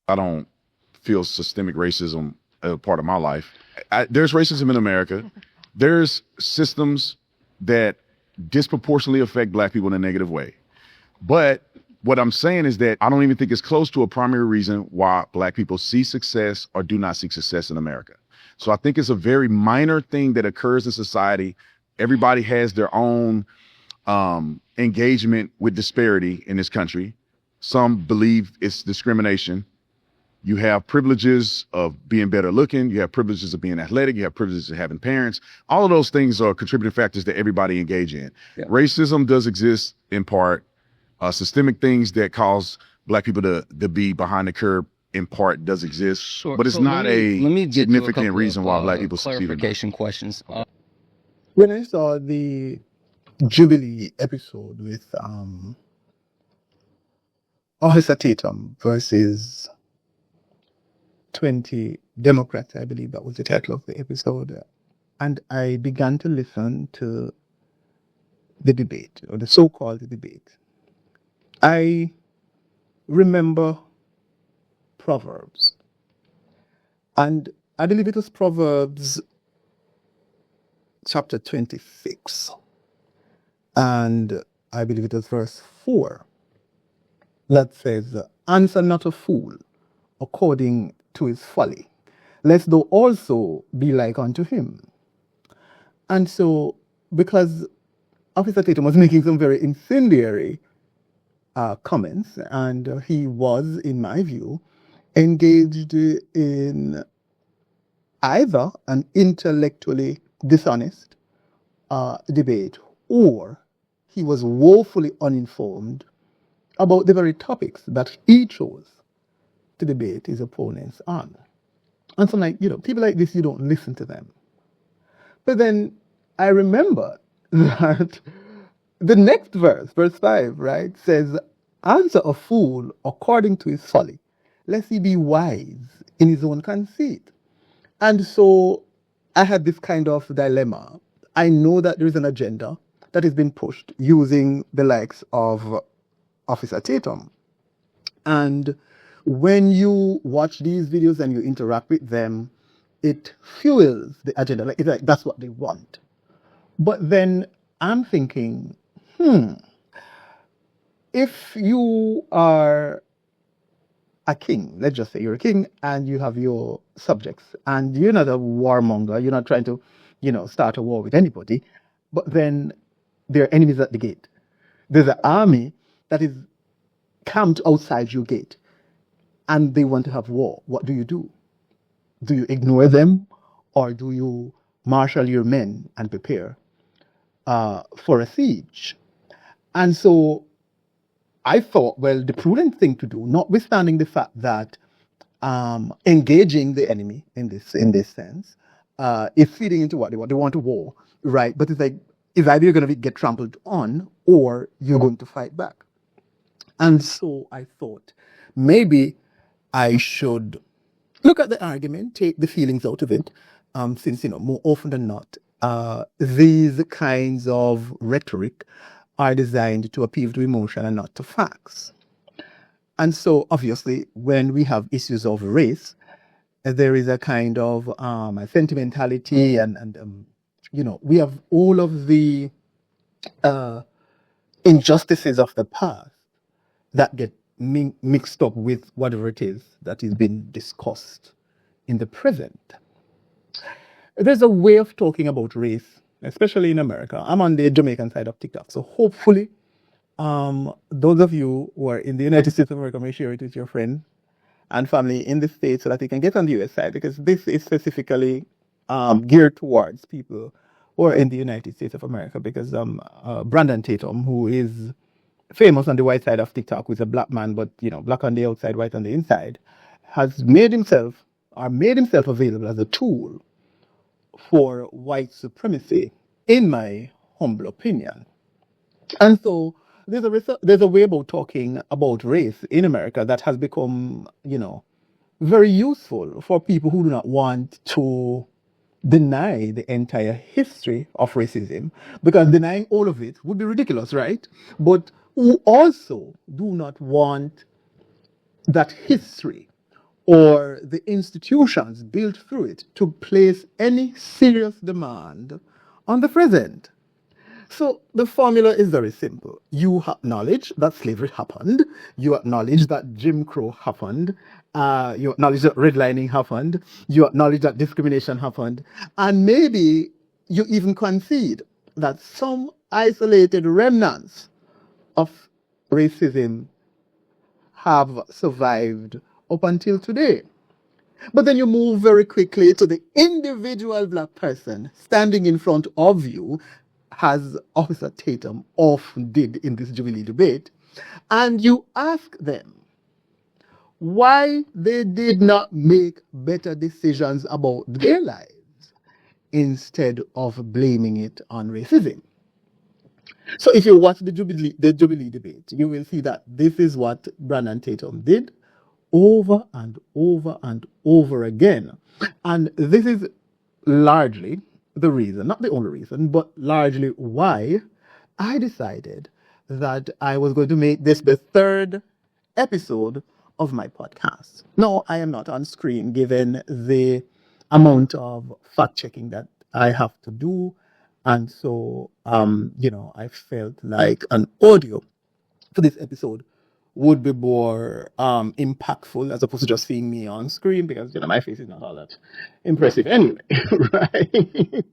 I don't feel systemic racism a part of my life. There's racism in America. There's systems that disproportionately affect Black people in a negative way. But what I'm saying is that I don't even think it's close to a primary reason why Black people see success or do not seek success in America. So I think it's a very minor thing that occurs in society. Everybody has their own engagement with disparity in this country. Some believe it's discrimination. You have privileges of being better looking. You have privileges of being athletic. You have privileges of having parents. All of those things are contributing factors that everybody engage in. Yeah. Racism does exist in part. Systemic things that cause Black people to be behind the curve in part does exist. Sure. But it's so not a significant reason why Black people succeed. Clarification questions. When I saw the Jubilee episode with Officer Tatum versus 20 Democrats, I believe that was the title of the episode, and I began to listen to the debate, or the so-called debate, I remember Proverbs. And I believe it was Proverbs chapter 26. And I believe it was verse 4 that says, "Answer not a fool according to his folly, lest thou also be like unto him." And so, because Officer Tatum was making some very incendiary comments, and he was, in my view, engaged in either an intellectually dishonest debate, or he was woefully uninformed about the very topics that he chose to debate his opponents on. And so, people like this, you don't listen to them. But then I remember that the next verse, verse 5, right, says, "Answer a fool according to his folly, lest he be wise in his own conceit." And so I had this kind of dilemma. I know that there is an agenda that has been pushed using the likes of Officer Tatum. And when you watch these videos and you interact with them, it fuels the agenda. Like that's what they want. But then I'm thinking, if you are a king, let's just say you're a king and you have your subjects, and you're not a warmonger, you're not trying to, start a war with anybody, but then there are enemies at the gate. There's an army that is camped outside your gate, and they want to have war. What do? Do you ignore them, or do you marshal your men and prepare for a siege? And so I thought, well, the prudent thing to do, notwithstanding the fact that engaging the enemy in this sense is feeding into what they want. They want a war, right? But it's like, it's either you're going to get trampled on or you're going to fight back. And so I thought maybe I should look at the argument, take the feelings out of it, since, more often than not, these kinds of rhetoric are designed to appeal to emotion and not to facts. And so, obviously, when we have issues of race, there is a kind of sentimentality, and we have all of the injustices of the past that get mixed up with whatever it is that is being discussed in the present. There's a way of talking about race, especially in America. I'm on the Jamaican side of TikTok, so hopefully those of you who are in the United States of America may share it with your friends and family in the States so that they can get on the US side, because this is specifically geared towards people who are in the United States of America, because Brandon Tatum, who is famous on the white side of TikTok, who is a black man, but black on the outside, white on the inside, has made himself available as a tool for white supremacy, in my humble opinion. And so there's a way about talking about race in America that has become, very useful for people who do not want to deny the entire history of racism, because denying all of it would be ridiculous, right? But who also do not want that history or the institutions built through it to place any serious demand on the present. So the formula is very simple. You acknowledge that slavery happened. You acknowledge that Jim Crow happened. You acknowledge that redlining happened. You acknowledge that discrimination happened. And maybe you even concede that some isolated remnants of racism have survived up until today. But then you move very quickly to the individual black person standing in front of you, as Officer Tatum often did in this Jubilee debate, and you ask them why they did not make better decisions about their lives instead of blaming it on racism. So if you watch the Jubilee debate, you will see that this is what Brandon Tatum did over and over and over again. And this is largely the reason, not the only reason, but largely why I decided that I was going to make this the third episode of my podcast. No, I am not on screen given the amount of fact checking that I have to do. And so, I felt like an audio for this episode would be more impactful as opposed to just seeing me on screen, because my face is not all that impressive anyway, right?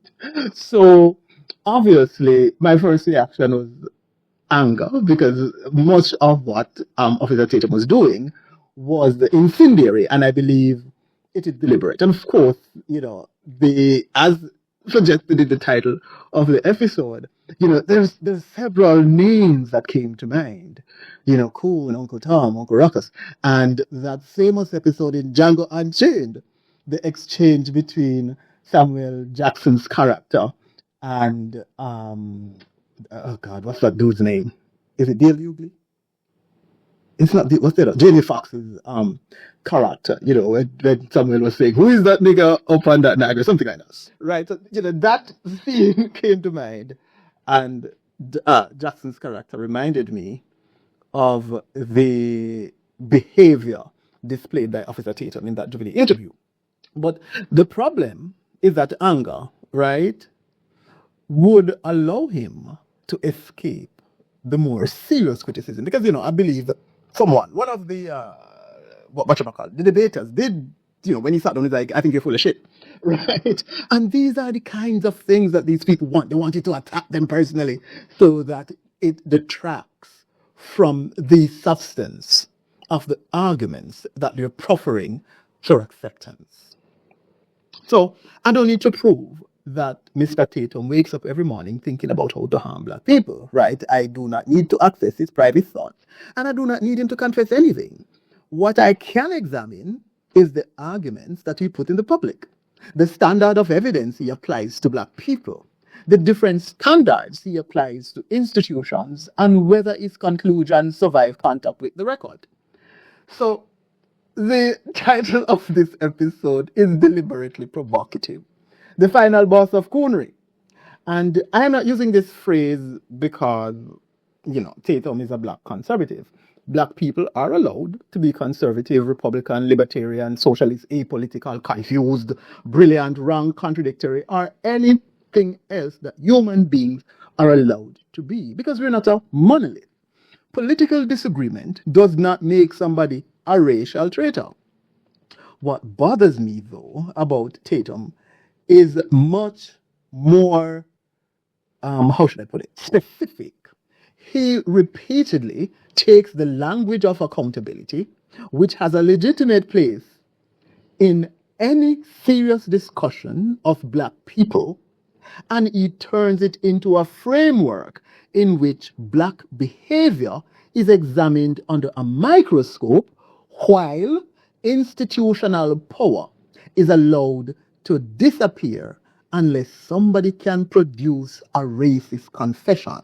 So obviously my first reaction was anger, because much of what Officer Tatum was doing was the incendiary, and I believe it is deliberate. And of course, as suggested in the title of the episode, there's several names that came to mind. Cool, Uncle Tom, Uncle Ruckus, and that famous episode in Django Unchained, the exchange between Samuel Jackson's character and oh God, what's that dude's name? Is it Dale Hughley? It's not. What's that? Jamie Foxx's character. When Samuel was saying, "Who is that nigga up on that Niagara?" Something like that, right? So, that scene came to mind, and Jackson's character reminded me of the behavior displayed by Officer Tatum in that Jubilee interview. But the problem is that anger, right, would allow him to escape the more serious criticism. Because, I believe that one of the, the debaters did, when he sat down, he's like, I think you're full of shit, right? And these are the kinds of things that these people want. They want you to attack them personally so that it detracts from the substance of the arguments that they're proffering for acceptance. So I don't need to prove that Mr. Tatum wakes up every morning thinking about how to harm black people, right? I do not need to access his private thoughts, and I do not need him to confess anything. What I can examine is the arguments that he put in the public, the standard of evidence he applies to black people, the different standards he applies to institutions, and whether his conclusions survive contact with the record. So the title of this episode is deliberately provocative: The Final Boss of Khunery. And I'm not using this phrase because, Tatum is a black conservative. Black people are allowed to be conservative, Republican, libertarian, socialist, apolitical, confused, brilliant, wrong, contradictory, or anything else that human beings are allowed to be, because we're not a monolith. Political disagreement does not make somebody a racial traitor. What bothers me, though, about Tatum is much more, how should I put it, specific. He repeatedly takes the language of accountability, which has a legitimate place in any serious discussion of black people, and he turns it into a framework in which black behavior is examined under a microscope, while institutional power is allowed to disappear unless somebody can produce a racist confession.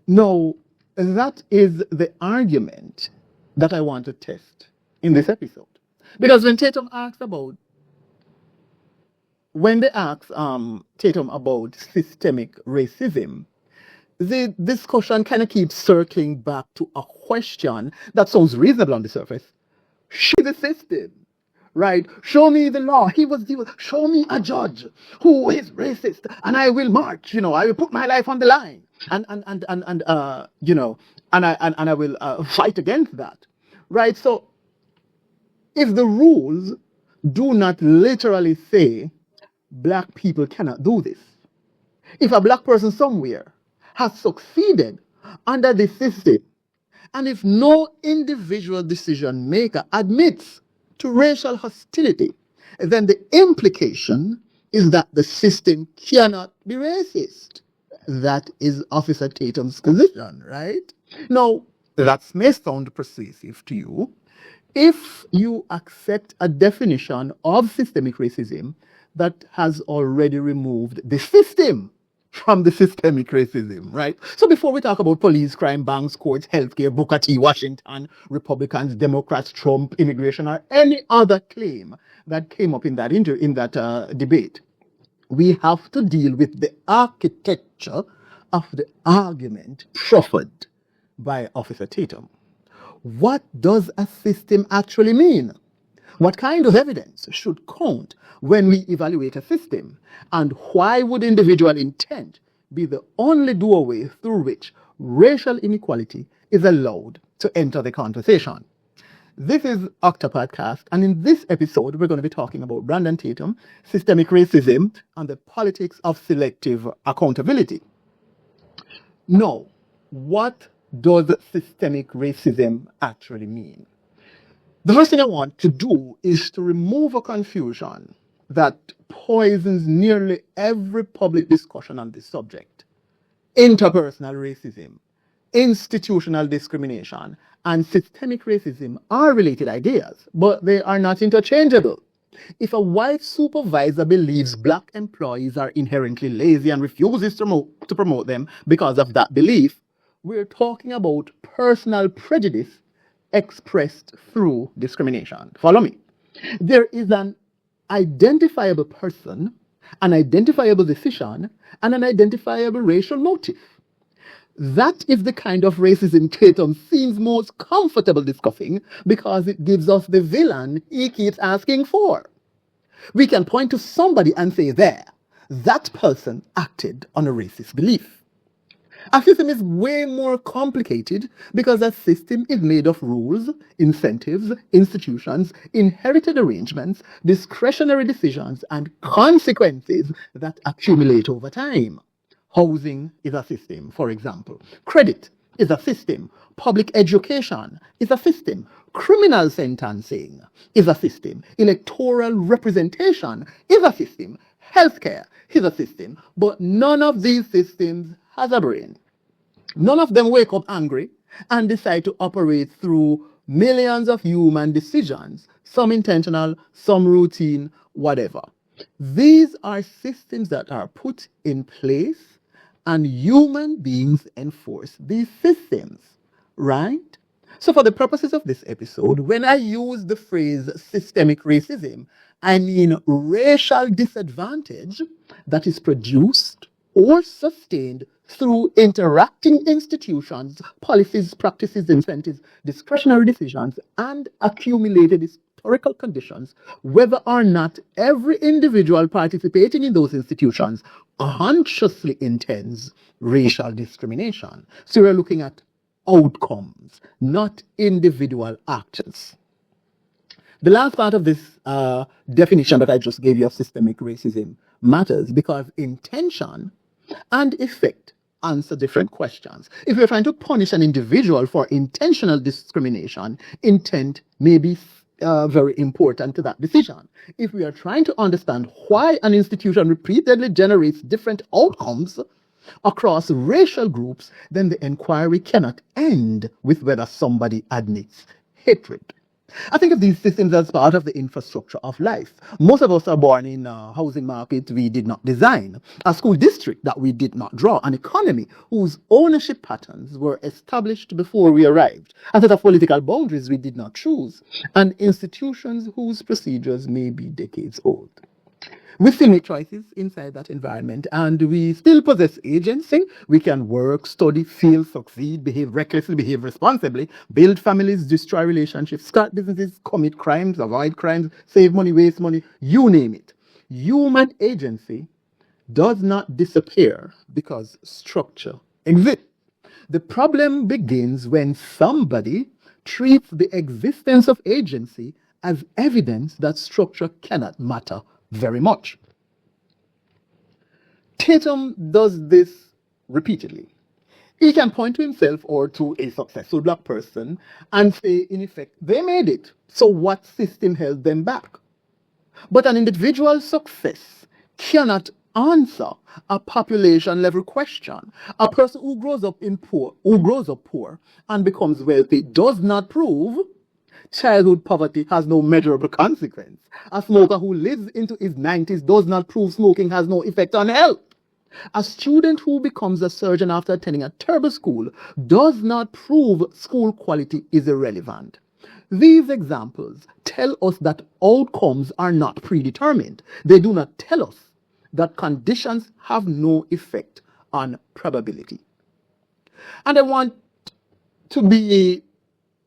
Now, that is the argument that I want to test in this episode. Because when they ask Tatum about systemic racism, the discussion kind of keeps circling back to a question that sounds reasonable on the surface, She's the system, right? Show me the law. Show me a judge who is racist, and I will march. I will put my life on the line, and I will fight against that, right? So if the rules do not literally say black people cannot do this, if a black person somewhere has succeeded under the system, and if no individual decision maker admits to racial hostility, then the implication is that the system cannot be racist. That is Officer Tatum's position, right? Now, that may sound persuasive to you if you accept a definition of systemic racism that has already removed the system from the systemic racism, right? So before we talk about police, crime, banks, courts, healthcare, Booker T, Washington, Republicans, Democrats, Trump, immigration, or any other claim that came up in that debate, we have to deal with the architecture of the argument proffered by Officer Tatum. What does a system actually mean? What kind of evidence should count when we evaluate a system? And why would individual intent be the only doorway through which racial inequality is allowed to enter the conversation? This is ACTA Podcast, and in this episode, we're going to be talking about Brandon Tatum, systemic racism, and the politics of selective accountability. Now, what does systemic racism actually mean? The first thing I want to do is to remove a confusion that poisons nearly every public discussion on this subject. Interpersonal racism, institutional discrimination, and systemic racism are related ideas, but they are not interchangeable. If a white supervisor believes black employees are inherently lazy and refuses to promote them because of that belief, we're talking about personal prejudice expressed through discrimination. Follow me. There is an identifiable person, an identifiable decision, and an identifiable racial motive. That is the kind of racism Tatum seems most comfortable discussing because it gives us the villain he keeps asking for. We can point to somebody and say, there, that person acted on a racist belief. A system is way more complicated because a system is made of rules, incentives, institutions, inherited arrangements, discretionary decisions, and consequences that accumulate over time. Housing is a system, for example. Credit is a system. Public education is a system. Criminal sentencing is a system. Electoral representation is a system. Healthcare is a system. But none of these systems has a brain. None of them wake up angry and decide to operate through millions of human decisions, some intentional, some routine, whatever. These are systems that are put in place and human beings enforce these systems, right? So for the purposes of this episode, when I use the phrase systemic racism, I mean racial disadvantage that is produced or sustained through interacting institutions, policies, practices, incentives, discretionary decisions, and accumulated historical conditions, whether or not every individual participating in those institutions consciously intends racial discrimination. So we're looking at outcomes, not individual actors. The last part of this definition that I just gave you of systemic racism matters because intention and effect answer different questions. If we're trying to punish an individual for intentional discrimination, intent may be very important to that decision. If we are trying to understand why an institution repeatedly generates different outcomes across racial groups, then the inquiry cannot end with whether somebody admits hatred. I think of these systems as part of the infrastructure of life. Most of us are born in a housing market we did not design, a school district that we did not draw, an economy whose ownership patterns were established before we arrived, a set of political boundaries we did not choose, and institutions whose procedures may be decades old. We still make choices inside that environment, and we still possess agency. We can work, study, feel, succeed, behave recklessly, behave responsibly, build families, destroy relationships, start businesses, commit crimes, avoid crimes, save money, waste money, you name it. Human agency does not disappear because structure exists. The problem begins when somebody treats the existence of agency as evidence that structure cannot matter very much. Tatum does this repeatedly. He can point to himself or to a successful black person and say, in effect, they made it. So what system held them back? But an individual's success cannot answer a population level question. A person who grows up poor and becomes wealthy does not prove childhood poverty has no measurable consequence. A smoker who lives into his 90s does not prove smoking has no effect on health. A student who becomes a surgeon after attending a terrible school does not prove school quality is irrelevant. These examples tell us that outcomes are not predetermined. They do not tell us that conditions have no effect on probability. And I want to be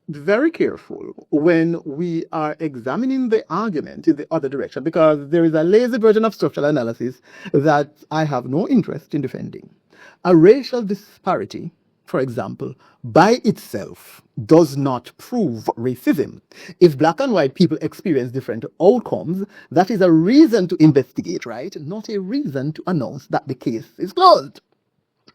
very careful when we are examining the argument in the other direction, because there is a lazy version of structural analysis that I have no interest in defending. A racial disparity, for example, by itself does not prove racism. If black and white people experience different outcomes, that is a reason to investigate, right? Not a reason to announce that the case is closed.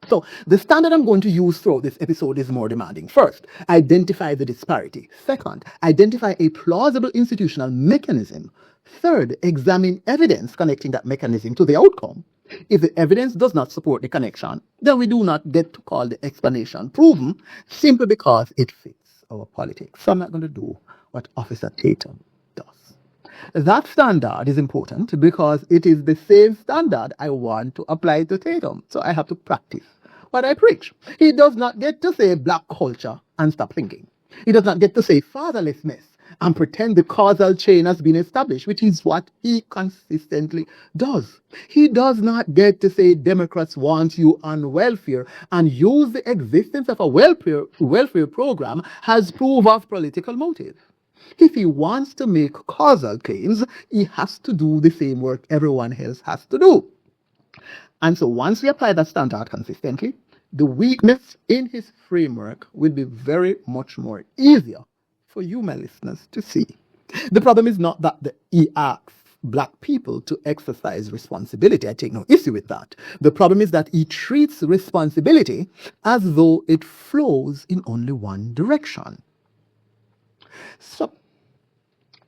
So the standard I'm going to use throughout this episode is more demanding. First, identify the disparity. Second, identify a plausible institutional mechanism. Third, examine evidence connecting that mechanism to the outcome. If the evidence does not support the connection, then we do not get to call the explanation proven simply because it fits our politics. So I'm not going to do what Officer Tatum does. That standard is important because it is the same standard I want to apply to Tatum. So I have to practice what I preach. He does not get to say black culture and stop thinking. He does not get to say fatherlessness and pretend the causal chain has been established, which is what he consistently does. He does not get to say Democrats want you on welfare and use the existence of a welfare program as proof of political motive. If he wants to make causal claims, he has to do the same work everyone else has to do. And so once we apply that standard consistently, the weakness in his framework will be very much more easier for you, my listeners, to see. The problem is not that he asks black people to exercise responsibility. I take no issue with that. The problem is that he treats responsibility as though it flows in only one direction. So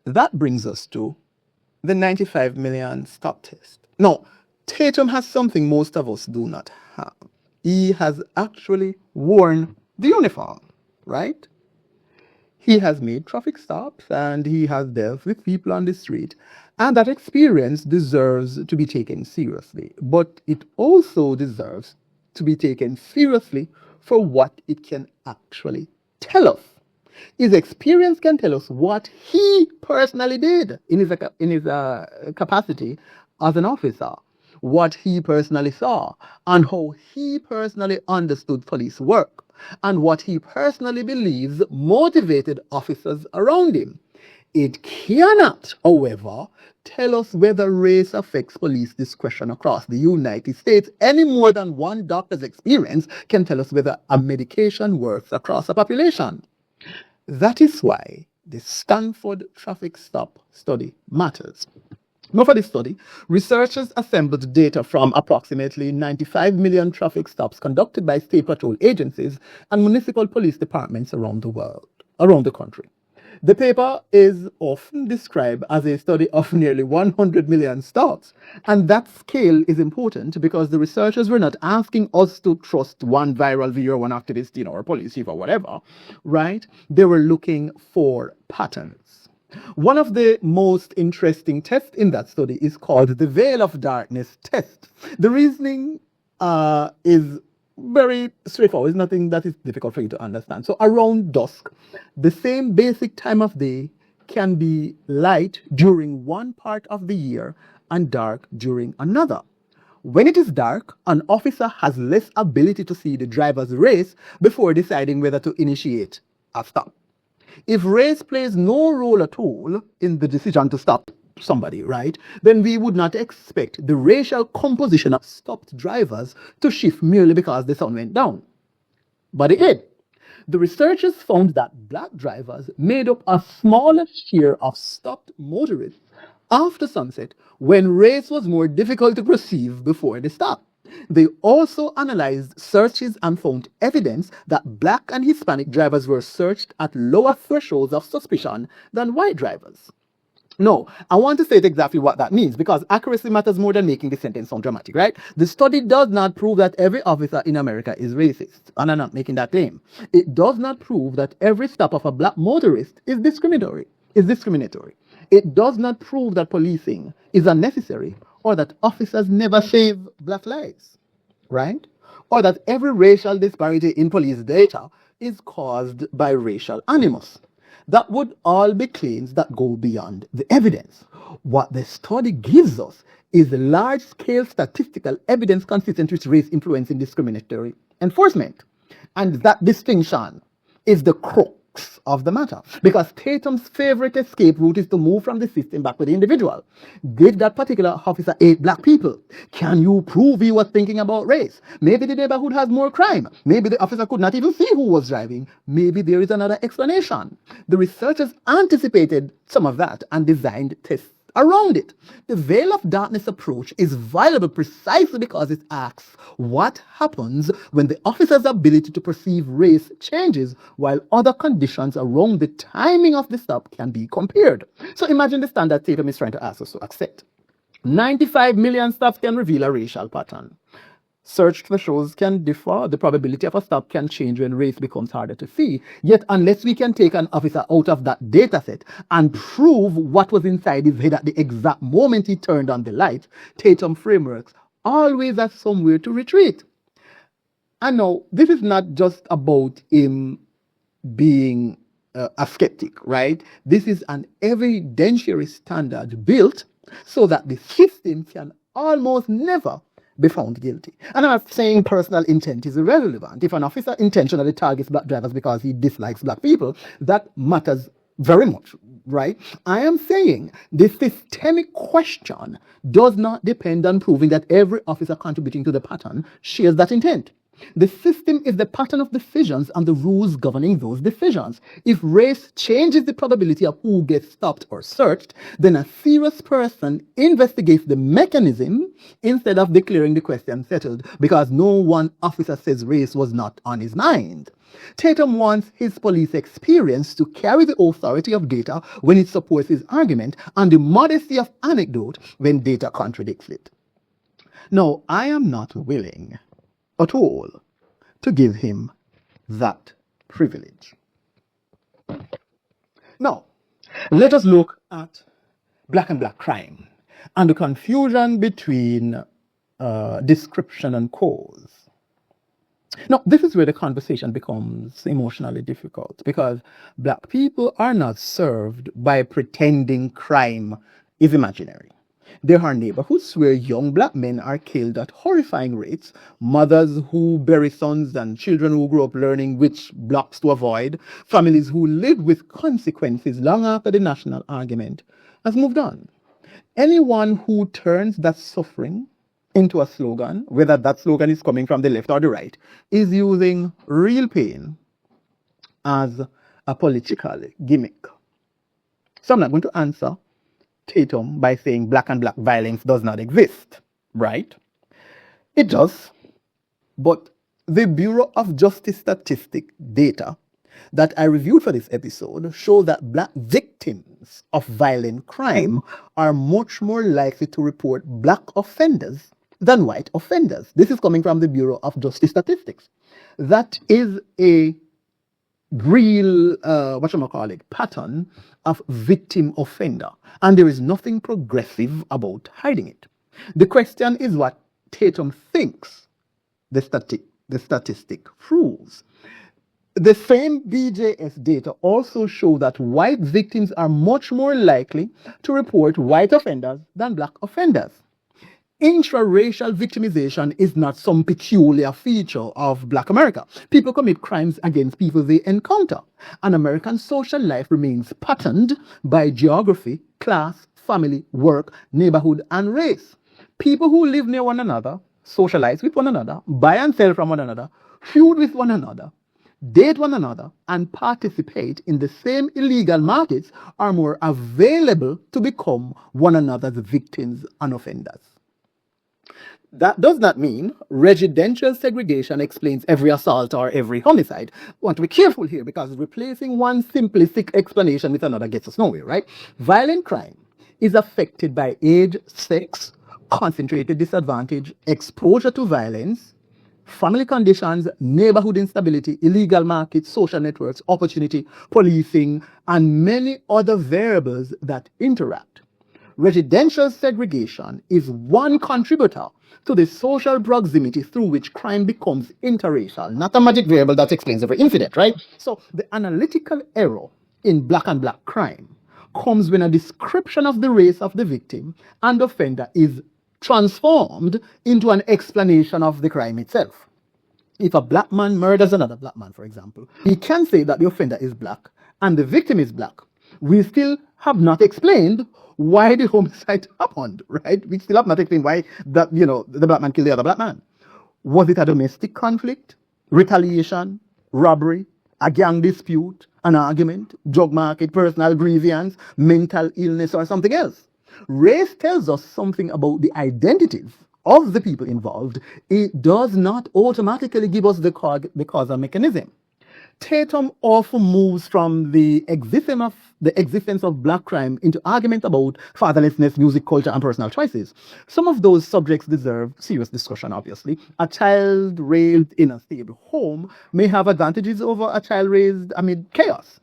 that brings us to the 95 million stop test. Now, Tatum has something most of us do not have. He has actually worn the uniform, right? He has made traffic stops and he has dealt with people on the street. And that experience deserves to be taken seriously. But it also deserves to be taken seriously for what it can actually tell us. His experience can tell us what he personally did in his capacity as an officer, what he personally saw, and how he personally understood police work, and what he personally believes motivated officers around him. It cannot, however, tell us whether race affects police discretion across the United States any more than one doctor's experience can tell us whether a medication works across a population. That is why the Stanford traffic stop study matters. Now, for this study, researchers assembled data from approximately 95 million traffic stops conducted by state patrol agencies and municipal police departments around the country. The paper is often described as a study of nearly 100 million stops, and that scale is important because the researchers were not asking us to trust one viral video or one activist, or police chief or whatever, right? They were looking for patterns. One of the most interesting tests in that study is called the Veil of Darkness test. The reasoning is very straightforward. It's nothing that is difficult for you to understand. So around dusk, the same basic time of day, can be light during one part of the year and dark during another. When it is dark, an officer has less ability to see the driver's race before deciding whether to initiate a stop. If race plays no role at all in the decision to stop somebody, right, then we would not expect the racial composition of stopped drivers to shift merely because the sun went down. But it did. The researchers found that black drivers made up a smaller share of stopped motorists after sunset when race was more difficult to perceive before the stop. They also analyzed searches and found evidence that black and Hispanic drivers were searched at lower thresholds of suspicion than white drivers. No, I want to state exactly what that means because accuracy matters more than making the sentence sound dramatic, right? The study does not prove that every officer in America is racist, and I'm not making that claim. It does not prove that every stop of a black motorist is discriminatory. It does not prove that policing is unnecessary or that officers never save black lives, right? Or that every racial disparity in police data is caused by racial animus. That would all be claims that go beyond the evidence. What the study gives us is large-scale statistical evidence consistent with race influencing discriminatory enforcement. And that distinction is the crux of the matter. Because Tatum's favorite escape route is to move from the system back to the individual. Did that particular officer hate black people? Can you prove he was thinking about race? Maybe the neighborhood has more crime. Maybe the officer could not even see who was driving. Maybe there is another explanation. The researchers anticipated some of that and designed tests around it. The veil of darkness approach is viable precisely because it asks what happens when the officer's ability to perceive race changes while other conditions around the timing of the stop can be compared. So imagine the standard Tatum is trying to ask us to accept. 95 million stops can reveal a racial pattern. Search thresholds can differ. The probability of a stop can change when race becomes harder to see. Yet, unless we can take an officer out of that data set and prove what was inside his head at the exact moment he turned on the light, Tatum frameworks always have somewhere to retreat. And now, this is not just about him being a skeptic, right? This is an evidentiary standard built so that the system can almost never be found guilty. And I'm not saying personal intent is irrelevant. If an officer intentionally targets black drivers because he dislikes black people, that matters very much, right? I am saying the systemic question does not depend on proving that every officer contributing to the pattern shares that intent. The system is the pattern of decisions and the rules governing those decisions. If race changes the probability of who gets stopped or searched, then a serious person investigates the mechanism instead of declaring the question settled because no one officer says race was not on his mind. Tatum wants his police experience to carry the authority of data when it supports his argument and the modesty of anecdote when data contradicts it. Now, I am not willing at all to give him that privilege. Now, let us look at black and black crime and the confusion between description and cause. Now, this is where the conversation becomes emotionally difficult because black people are not served by pretending crime is imaginary. There are neighborhoods where young black men are killed at horrifying rates, mothers who bury sons and children who grow up learning which blocks to avoid, families who live with consequences long after the national argument has moved on. Anyone who turns that suffering into a slogan, whether that slogan is coming from the left or the right, is using real pain as a political gimmick. So I'm not going to answer Tatum by saying black and black violence does not exist, right? It does, but the Bureau of Justice Statistics data that I reviewed for this episode show that black victims of violent crime are much more likely to report black offenders than white offenders. This is coming from the Bureau of Justice Statistics. That is a real, pattern of victim offender. And there is nothing progressive about hiding it. The question is what Tatum thinks the statistic proves. The same BJS data also show that white victims are much more likely to report white offenders than black offenders. Intra-racial victimization is not some peculiar feature of Black America. People commit crimes against people they encounter, and American social life remains patterned by geography, class, family, work, neighborhood, and race. People who live near one another, socialize with one another, buy and sell from one another, feud with one another, date one another, and participate in the same illegal markets are more available to become one another's victims and offenders. That does not mean residential segregation explains every assault or every homicide. I want to be careful here because replacing one simplistic explanation with another gets us nowhere, right? Violent crime is affected by age, sex, concentrated disadvantage, exposure to violence, family conditions, neighborhood instability, illegal markets, social networks, opportunity, policing, and many other variables that interact. Residential segregation is one contributor to the social proximity through which crime becomes interracial, not a magic variable that explains every incident, right? So the analytical error in black and black crime comes when a description of the race of the victim and offender is transformed into an explanation of the crime itself. If a black man murders another black man, for example, he can say that the offender is black and the victim is black. We still have not explained why the homicide happened, right? We still have not explained why that, the black man killed the other black man. Was it a domestic conflict, retaliation, robbery, a gang dispute, an argument, drug market, personal grievance, mental illness, or something else? Race tells us something about the identities of the people involved. It does not automatically give us the causal mechanism. Tatum often moves from the existence of black crime into argument about fatherlessness, music culture, and personal choices. Some of those subjects deserve serious discussion, obviously. A child raised in a stable home may have advantages over a child raised amid chaos.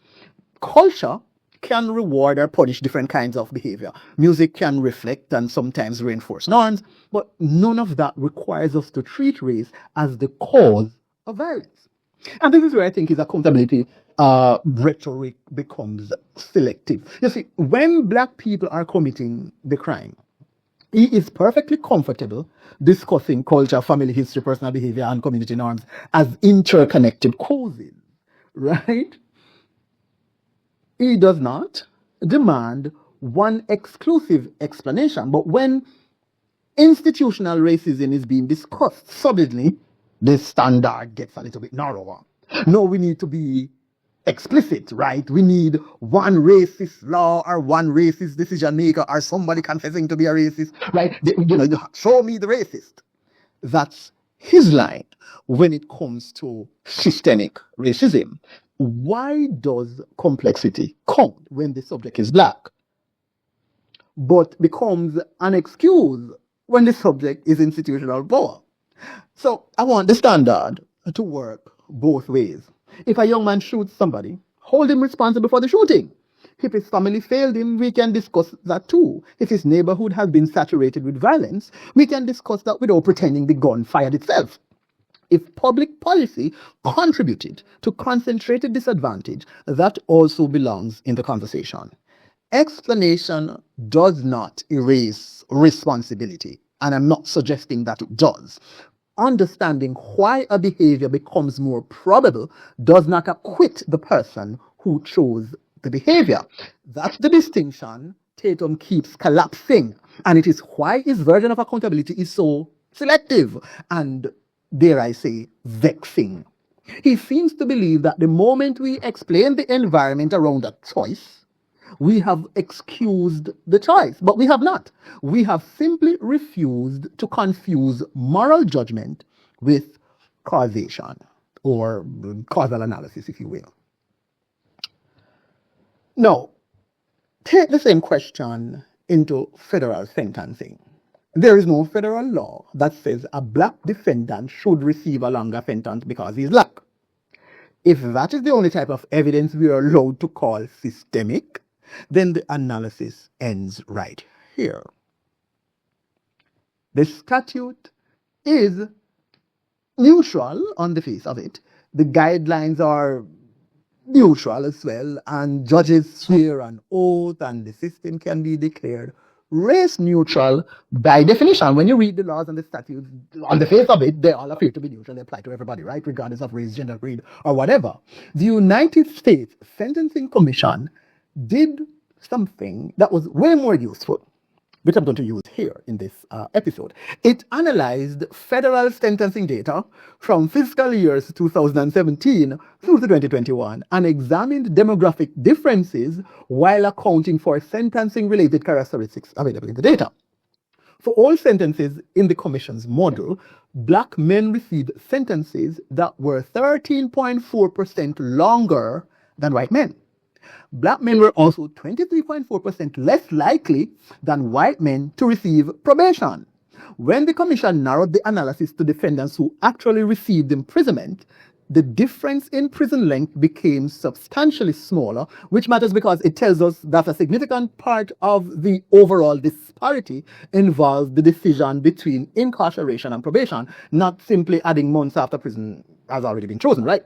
Culture can reward or punish different kinds of behavior. Music can reflect and sometimes reinforce norms, but none of that requires us to treat race as the cause of violence. And this is where I think his accountability rhetoric becomes selective. You see, when black people are committing the crime, he is perfectly comfortable discussing culture, family history, personal behavior, and community norms as interconnected causes, right? He does not demand one exclusive explanation, but when institutional racism is being discussed, suddenly the standard gets a little bit narrower. No, we need to be explicit, right? We need one racist law or one racist decision maker or somebody confessing to be a racist, right? Show me the racist. That's his line when it comes to systemic racism. Why does complexity count when the subject is black, but becomes an excuse when the subject is institutional power? So I want the standard to work both ways. If a young man shoots somebody, hold him responsible for the shooting. If his family failed him, we can discuss that too. If his neighborhood has been saturated with violence, we can discuss that without pretending the gun fired itself. If public policy contributed to concentrated disadvantage, that also belongs in the conversation. Explanation does not erase responsibility, and I'm not suggesting that it does. Understanding why a behavior becomes more probable does not acquit the person who chose the behavior. That's the distinction Tatum keeps collapsing, and it is why his version of accountability is so selective and, dare I say, vexing. He seems to believe that the moment we explain the environment around a choice, we have excused the choice, but we have not. We have simply refused to confuse moral judgment with causation, or causal analysis, if you will. Now, take the same question into federal sentencing. There is no federal law that says a black defendant should receive a longer sentence because he's black. If that is the only type of evidence we are allowed to call systemic, then the analysis ends right here. The statute is neutral on the face of it. The guidelines are neutral as well, and judges swear an oath, and the system can be declared race neutral by definition. When you read the laws and the statutes, on the face of it, they all appear to be neutral. They apply to everybody, right? Regardless of race, gender, creed, or whatever. The United States Sentencing Commission did something that was way more useful, which I'm going to use here in this episode. It analyzed federal sentencing data from fiscal years 2017 through to 2021 and examined demographic differences while accounting for sentencing-related characteristics available in the data. For all sentences in the Commission's model, Black men received sentences that were 13.4% longer than white men. Black men were also 23.4% less likely than white men to receive probation. When the Commission narrowed the analysis to defendants who actually received imprisonment, the difference in prison length became substantially smaller, which matters because it tells us that a significant part of the overall disparity involves the decision between incarceration and probation, not simply adding months after prison has already been chosen, right?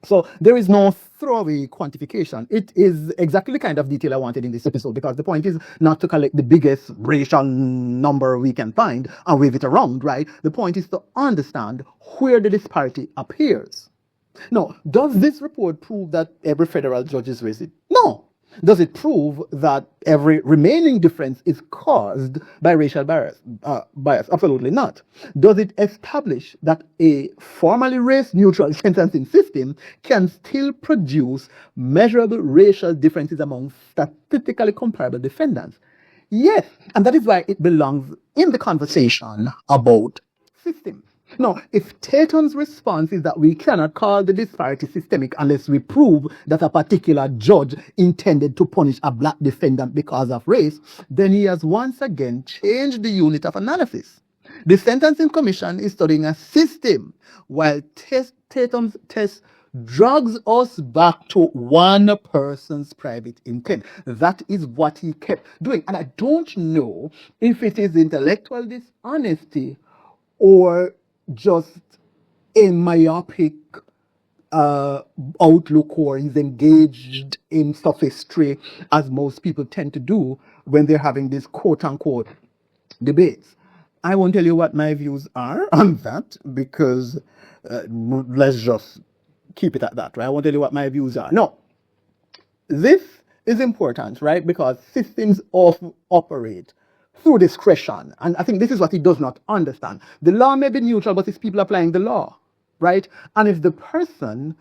So there is no throwaway quantification. It is exactly the kind of detail I wanted in this episode, because the point is not to collect the biggest racial number we can find and wave it around, right? The point is to understand where the disparity appears. Now, does this report prove that every federal judge is racist? No. Does it prove that every remaining difference is caused by racial bias? Absolutely not. Does it establish that a formally race-neutral sentencing system can still produce measurable racial differences among statistically comparable defendants? Yes, and that is why it belongs in the conversation about systems. Now, if Tatum's response is that we cannot call the disparity systemic unless we prove that a particular judge intended to punish a black defendant because of race, then he has once again changed the unit of analysis. The Sentencing Commission is studying a system, while Tatum's test drags us back to one person's private intent. That is what he kept doing. And I don't know if it is intellectual dishonesty or just a myopic outlook, or he's engaged in sophistry, as most people tend to do when they're having these quote-unquote debates. I won't tell you what my views are on that, because let's just keep it at that, right? I won't tell you what my views are. No, this is important, right? Because systems often operate through discretion. And I think this is what he does not understand. The law may be neutral, but it's people applying the law, right? And if the person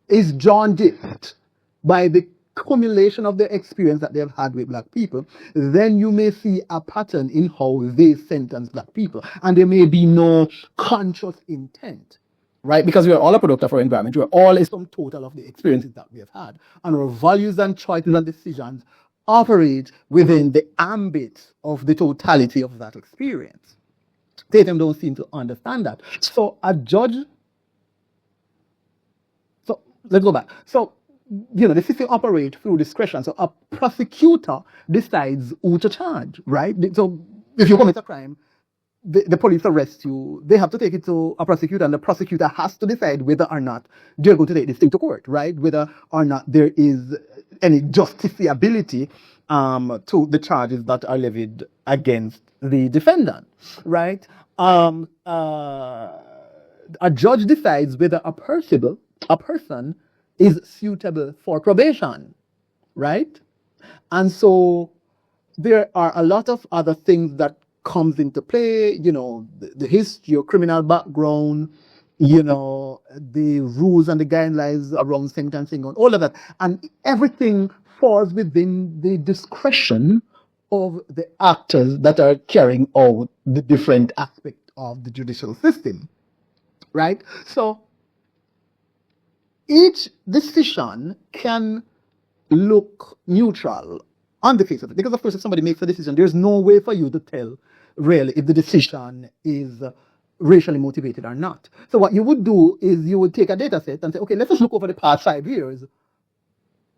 is jaundiced by the accumulation of the experience that they've had with black people, then you may see a pattern in how they sentence black people. And there may be no conscious intent, right? Because we are all a product of our environment. We are all a sum total of the experiences that we have had. And our values and choices and decisions operate within the ambit of the totality of that experience. Tatum don't seem to understand that. So a judge, so let's go back. So, the system operates through discretion. So a prosecutor decides who to charge, right? So if you commit a crime, the police arrest you, they have to take it to a prosecutor, and the prosecutor has to decide whether or not they're going to take this thing to court, right? Whether or not there is any justiciability to the charges that are levied against the defendant, right? A judge decides whether a person is suitable for probation, right? And so there are a lot of other things that comes into play, the history, your criminal background, the rules and the guidelines around sentencing and all of that. And everything falls within the discretion of the actors that are carrying out the different aspects of the judicial system, right? So each decision can look neutral on the face of it. Because, of course, if somebody makes a decision, there's no way for you to tell really if the decision is racially motivated or not. So what you would do is you would take a data set and say, okay, let's just look over the past 5 years.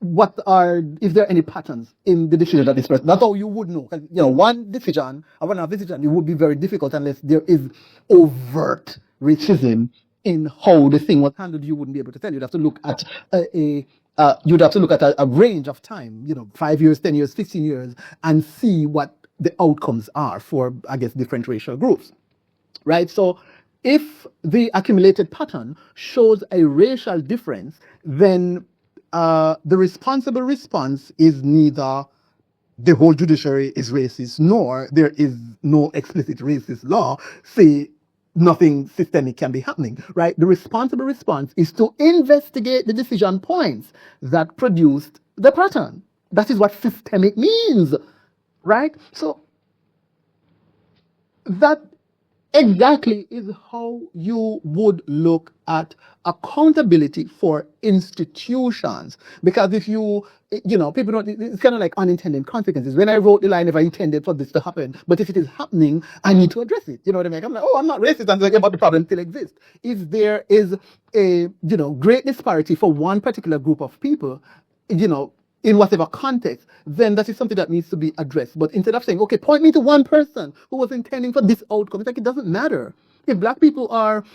If there are any patterns in the decision of this person? That's how you would know. Because, one decision, or one of decision, it would be very difficult unless there is overt racism in how the thing was handled, you wouldn't be able to tell. You'd have to look at you'd have to look at a range of time, 5 years, 10 years, 15 years, and see what the outcomes are for, I guess, different racial groups, right? So if the accumulated pattern shows a racial difference, then the responsible response is neither the whole judiciary is racist, nor there is no explicit racist law say nothing systemic can be happening, right? The responsible response is to investigate the decision points that produced the pattern. That is what systemic means, right? So that exactly is how you would look at accountability for institutions. Because if people don't, it's kind of like unintended consequences. When I wrote the line, if I intended for this to happen, but if it is happening, I need to address it. You know what I mean? I'm like, oh, I'm not racist, and like, but the problem still exists. If there is a, great disparity for one particular group of people, in whatever context, then that is something that needs to be addressed. But instead of saying, okay, point me to one person who was intending for this outcome, it's like it doesn't matter. If black people are,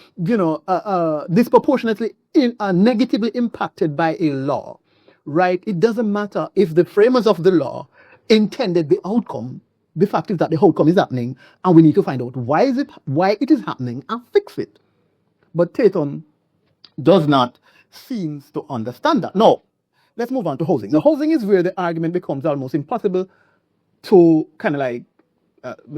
disproportionately negatively impacted by a law, right? It doesn't matter if the framers of the law intended the outcome. The fact is that the outcome is happening, and we need to find out why it is happening and fix it. But Tatum does not seem to understand that. No. Let's move on to housing. Now, housing is where the argument becomes almost impossible to kind of like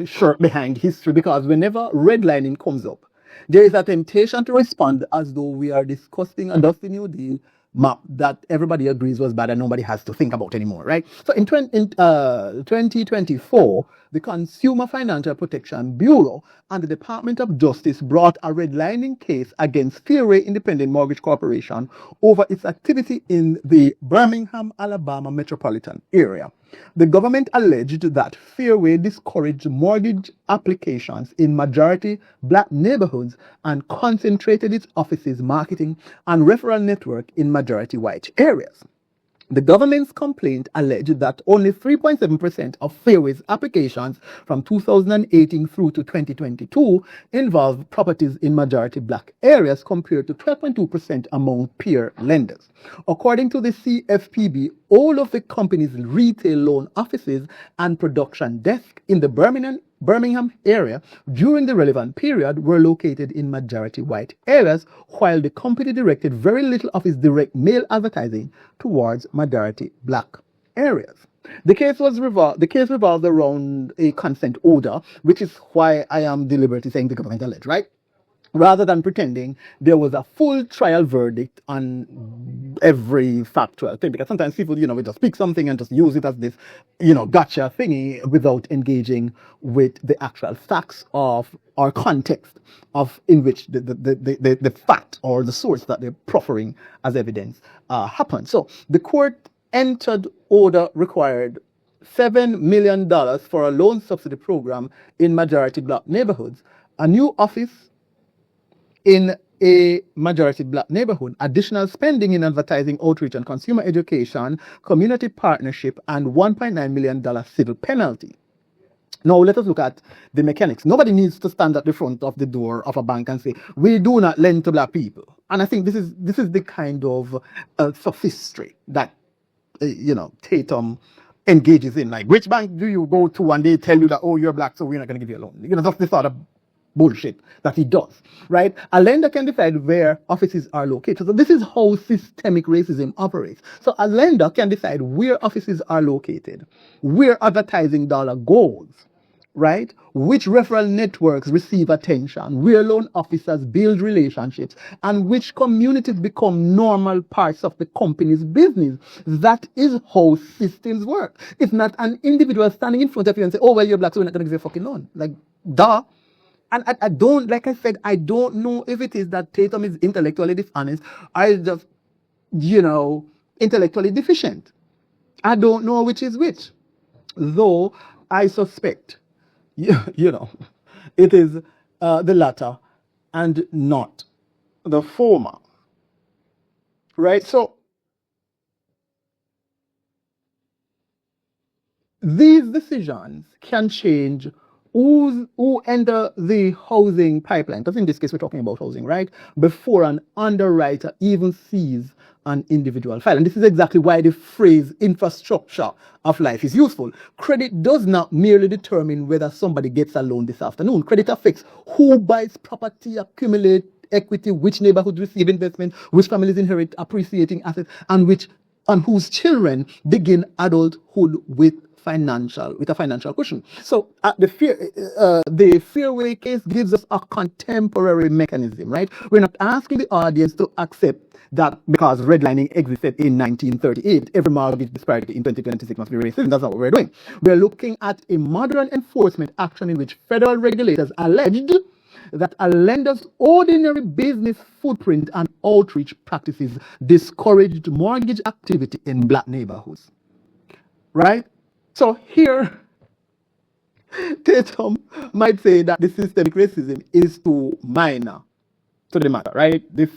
shirk behind history, because whenever redlining comes up, there is a temptation to respond as though we are discussing a Dusty New Deal map that everybody agrees was bad and nobody has to think about anymore, right? So in 2024, the Consumer Financial Protection Bureau and the Department of Justice brought a redlining case against Fairway Independent Mortgage Corporation over its activity in the Birmingham, Alabama metropolitan area. The government alleged that Fairway discouraged mortgage applications in majority black neighborhoods and concentrated its offices, marketing, and referral network in majority white areas. The government's complaint alleged that only 3.7% of Fairway's applications from 2018 through to 2022 involved properties in majority black areas, compared to 12.2% among peer lenders. According to the CFPB, all of the company's retail loan offices and production desk in the Birmingham area during the relevant period were located in majority white areas, while the company directed very little of its direct mail advertising towards majority black areas. The case revolved around a consent order, which is why I am deliberately saying the government alleged, right? Rather than pretending there was a full trial verdict on every factual thing. Because sometimes people, we just pick something and just use it as this, gotcha thingy without engaging with the actual facts of or context of in which the fact or the source that they're proffering as evidence happened. So the court entered order required $7 million for a loan subsidy program in majority black neighborhoods, a new office in a majority black neighborhood, additional spending in advertising, outreach, and consumer education, community partnership, and $1.9 million civil penalty. Now, let us look at the mechanics. Nobody needs to stand at the front of the door of a bank and say, we do not lend to black people. And I think this is the kind of sophistry that, Tatum engages in. Like, which bank do you go to and they tell you that, oh, you're black, so we're not going to give you a loan? That's the sort of bullshit that he does, right? A lender can decide where offices are located. So this is how systemic racism operates. So a lender can decide where offices are located, where advertising dollar goes, right? Which referral networks receive attention, where loan officers build relationships, and which communities become normal parts of the company's business. That is how systems work. It's not an individual standing in front of you and say, oh, well, you're black, so we're not going to give you a fucking loan. Like, duh. And I don't, like I said, I don't know if it is that Tatum is intellectually dishonest or just, intellectually deficient. I don't know which is which. Though I suspect, it is the latter and not the former. Right? So, these decisions can change who enter the housing pipeline, because in this case we're talking about housing, right? Before an underwriter even sees an individual file. And this is exactly why the phrase infrastructure of life is useful. Credit does not merely determine whether somebody gets a loan this afternoon. Credit affects who buys property, accumulate equity, which neighborhoods receive investment, which families inherit appreciating assets, and whose children begin adulthood with a financial cushion. So the Fairway case gives us a contemporary mechanism, right? We're not asking the audience to accept that because redlining existed in 1938, every mortgage disparity in 2026 must be racism. That's not what we're doing. We're looking at a modern enforcement action in which federal regulators alleged that a lender's ordinary business footprint and outreach practices discouraged mortgage activity in black neighborhoods. Right? So here, Tatum might say that the systemic racism is too minor to the matter, right? This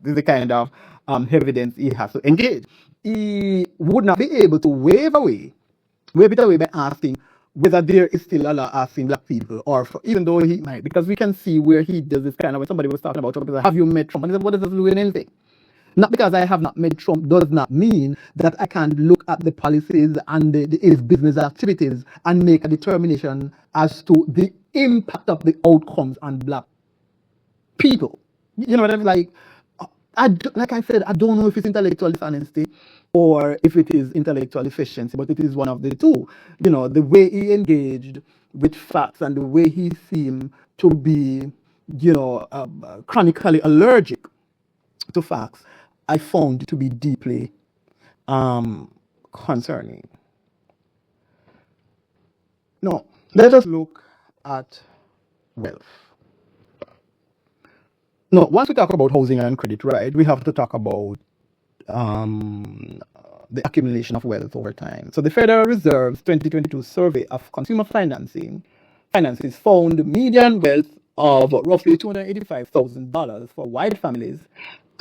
is the kind of evidence he has to engage. He would not be able to wave it away by asking whether there is still a law asking black people, or even though he might, because we can see where he does this kind of, when somebody was talking about Trump, have you met Trump? And he said, what does this do with anything? Not because I have not met Trump does not mean that I can look at the policies and his business activities and make a determination as to the impact of the outcomes on black people. You know what I mean? Like I said, I don't know if it's intellectual dishonesty or if it is intellectual efficiency, but it is one of the two. You know, the way he engaged with facts and the way he seemed to be, chronically allergic to facts, I found to be deeply concerning. Now, let us look at wealth. Now, once we talk about housing and credit, right, we have to talk about the accumulation of wealth over time. So the Federal Reserve's 2022 survey of consumer finances found median wealth of roughly $285,000 for white families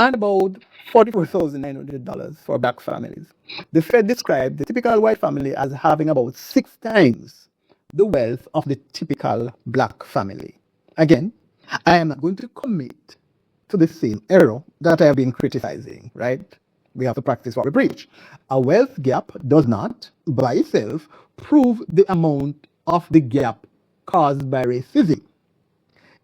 and about $44,900 for black families. The Fed described the typical white family as having about 6 times the wealth of the typical black family. Again, I am not going to commit to the same error that I have been criticizing, right? We have to practice what we preach. A wealth gap does not, by itself, prove the amount of the gap caused by racism.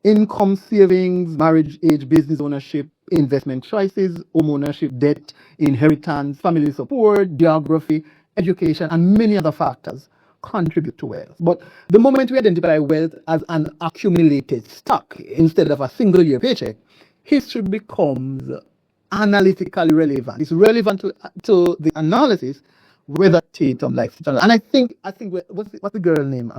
Income, savings, marriage age, business ownership, investment choices, home ownership, debt, inheritance, family support, geography, education, and many other factors contribute to wealth. But the moment we identify wealth as an accumulated stock instead of a single year paycheck, history becomes analytically relevant. It's relevant to the analysis whether Tatum likes it or not. And I think what's the girl name?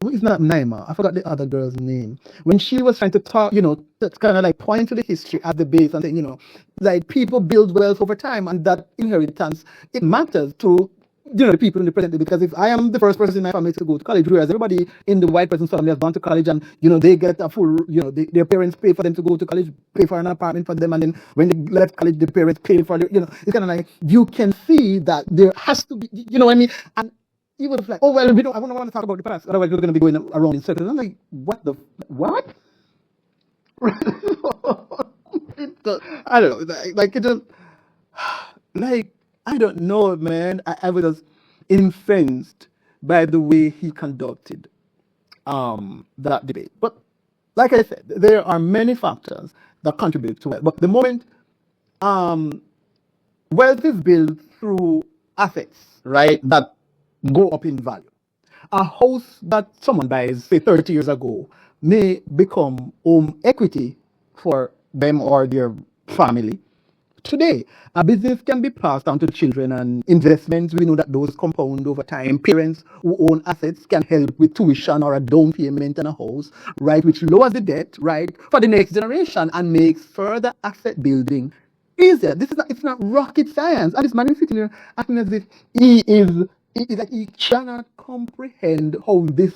It's not Naima. I forgot the other girl's name. When she was trying to talk, that's kind of like point to the history at the base and saying, like people build wealth over time, and that inheritance, it matters to the people in the present day. Because if I am the first person in my family to go to college, whereas everybody in the white person's family has gone to college and they get a full, their parents pay for them to go to college, pay for an apartment for them, and then when they left college, the parents pay for the, it's kind of like you can see that there has to be, you know what I mean? And he was like, oh, well, I don't want to talk about the past. Otherwise, we're going to be going around in circles. I'm like, what? I don't know. Like, it just, like, I don't know, man. I was just incensed by the way he conducted that debate. But like I said, there are many factors that contribute to it. But the moment wealth is built through assets, right, that go up in value. A house that someone buys, say 30 years ago, may become home equity for them or their family today. A business can be passed down to children, and investments, we know that those compound over time. Parents who own assets can help with tuition or a down payment on a house, right, which lowers the debt, right, for the next generation and makes further asset building easier. It's not rocket science. And this man is sitting there acting as if he cannot comprehend how this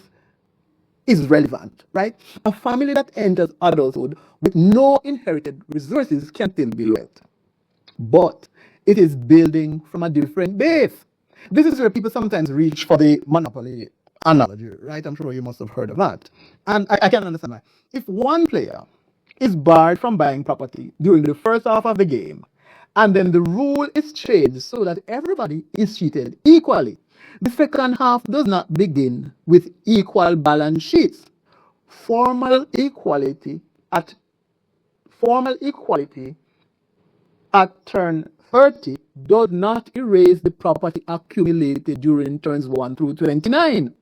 is relevant, right? A family that enters adulthood with no inherited resources can still build wealth, but it is building from a different base. This is where people sometimes reach for the monopoly analogy, right? I'm sure you must have heard of that. And I can understand why. If one player is barred from buying property during the first half of the game, and then the rule is changed so that everybody is treated equally, the second half does not begin with equal balance sheets. Formal equality at formal equality at turn 30 does not erase the property accumulated during turns 1 through 29.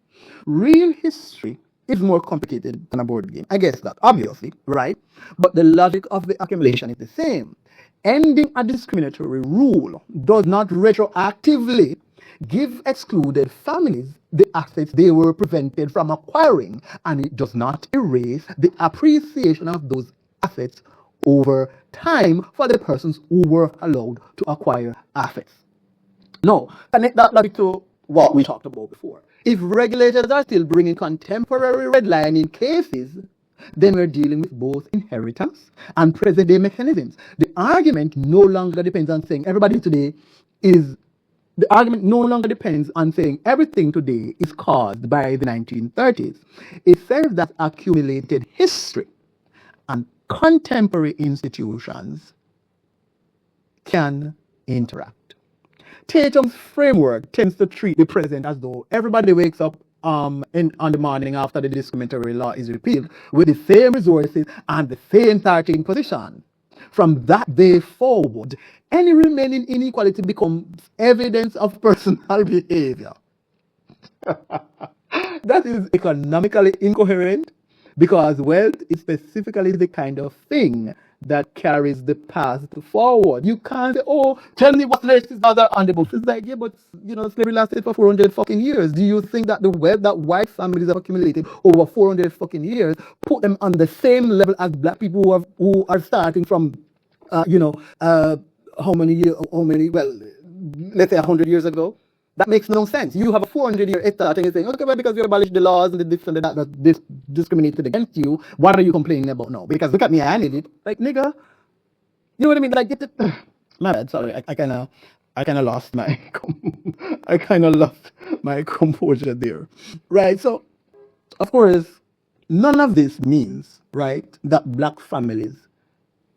Real history is more complicated than a board game. I guess that, obviously, right? But the logic of the accumulation is the same. Ending a discriminatory rule does not retroactively give excluded families the assets they were prevented from acquiring, and it does not erase the appreciation of those assets over time for the persons who were allowed to acquire assets. No, connect that logic to what we talked about before. If regulators are still bringing contemporary redlining cases, then we're dealing with both inheritance and present day mechanisms. The argument no longer depends on saying everything today is caused by the 1930s. It says that accumulated history and contemporary institutions can interact. Tatum's framework tends to treat the present as though everybody wakes up on the morning after the discriminatory law is repealed with the same resources and the same starting position. From that day forward, any remaining inequality becomes evidence of personal behavior. That is economically incoherent because wealth is specifically the kind of thing that carries the past forward. You can't say, oh, tell me what latest is other on the books. It's like, yeah, but slavery lasted for 400 fucking years. Do you think that the wealth that white families have accumulated over 400 fucking years put them on the same level as black people who are starting from, let's say 100 years ago? That makes no sense. You have a 400-year head start and you're saying, okay, well, because you abolished the laws and the this and the that discriminated against you, what are you complaining about now? Because look at me, I did it. Like, nigga, you know what I mean? Like, my bad, sorry, I kind of lost my, composure there, right? So, of course, none of this means, right, that black families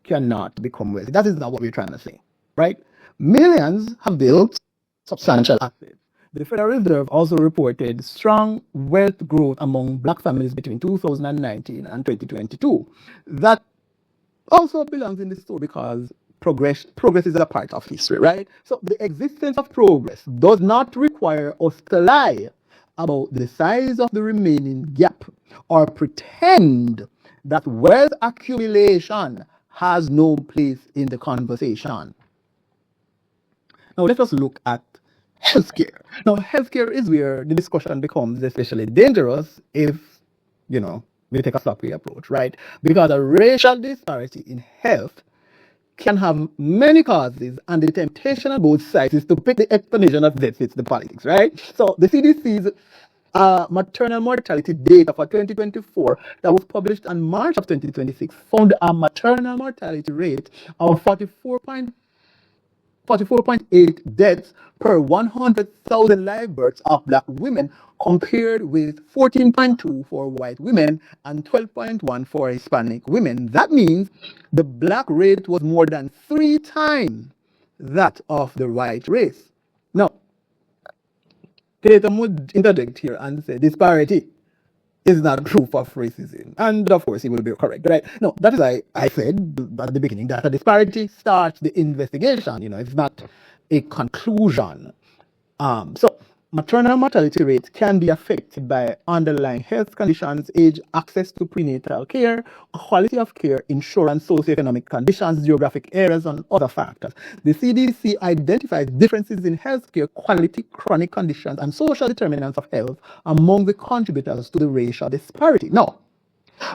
cannot become wealthy. That is not what we're trying to say, right? Millions have built substantial assets. The Federal Reserve also reported strong wealth growth among black families between 2019 and 2022. That also belongs in the story because progress is a part of history, right? So the existence of progress does not require us to lie about the size of the remaining gap or pretend that wealth accumulation has no place in the conversation. Now let us look at healthcare. Now healthcare is where the discussion becomes especially dangerous if, we take a sloppy approach, right? Because a racial disparity in health can have many causes, and the temptation on both sides is to pick the explanation of that fits the politics, right? So the CDC's maternal mortality data for 2024 that was published in March of 2026 found a maternal mortality rate of 44.8 deaths per 100,000 live births of black women, compared with 14.2 for white women and 12.1 for Hispanic women. That means the black rate was more than 3 times that of the white race. Now, Tatum would interject here and say disparity is not proof of racism. And of course, he will be correct, right? No, that is why I said at the beginning that a disparity starts the investigation. It's not a conclusion. So maternal mortality rates can be affected by underlying health conditions, age, access to prenatal care, quality of care, insurance, socioeconomic conditions, geographic areas, and other factors. The CDC identifies differences in healthcare quality, chronic conditions, and social determinants of health among the contributors to the racial disparity. Now,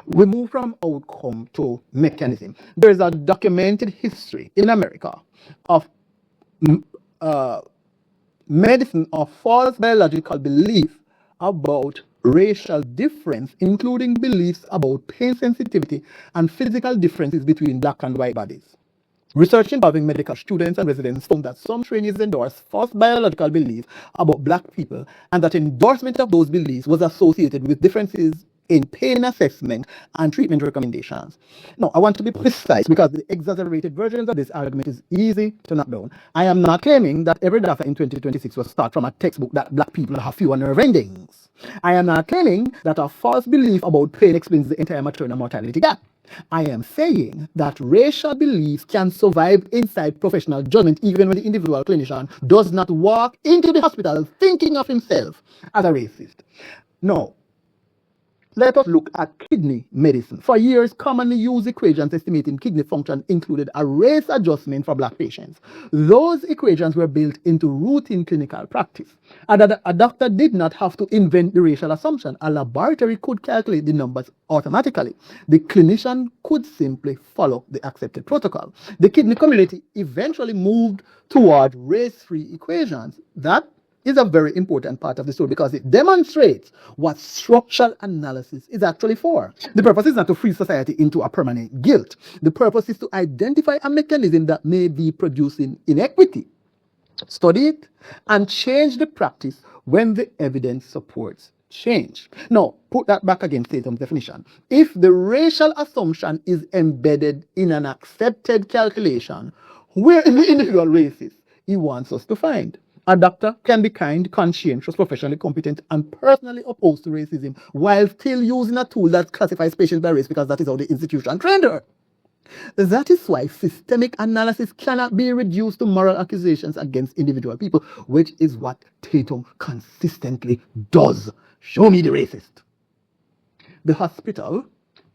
we move from outcome to mechanism. There is a documented history in America of medicine of false biological belief about racial difference, including beliefs about pain sensitivity and physical differences between black and white bodies. Research involving medical students and residents found that some trainees endorsed false biological beliefs about Black people, and that endorsement of those beliefs was associated with differences in pain assessment and treatment recommendations. Now, I want to be precise because the exaggerated versions of this argument is easy to knock down. I am not claiming that every data in 2026 was start from a textbook that Black people have fewer nerve endings. I am not claiming that a false belief about pain explains the entire maternal mortality gap. I am saying that racial beliefs can survive inside professional judgment even when the individual clinician does not walk into the hospital thinking of himself as a racist. Now, let us look at kidney medicine. For years, commonly used equations estimating kidney function included a race adjustment for Black patients. Those equations were built into routine clinical practice. A doctor did not have to invent the racial assumption. A laboratory could calculate the numbers automatically. The clinician could simply follow the accepted protocol. The kidney community eventually moved toward race-free equations. That is a very important part of the story because it demonstrates what structural analysis is actually for. The purpose is not to free society into a permanent guilt. The purpose is to identify a mechanism that may be producing inequity, study it, and change the practice when the evidence supports change. Now, put that back against Tatum's definition. If the racial assumption is embedded in an accepted calculation, where in the individual races he wants us to find? A doctor can be kind, conscientious, professionally competent, and personally opposed to racism while still using a tool that classifies patients by race because that is how the institution trained her. That is why systemic analysis cannot be reduced to moral accusations against individual people, which is what Tatum consistently does. Show me the racist. The hospital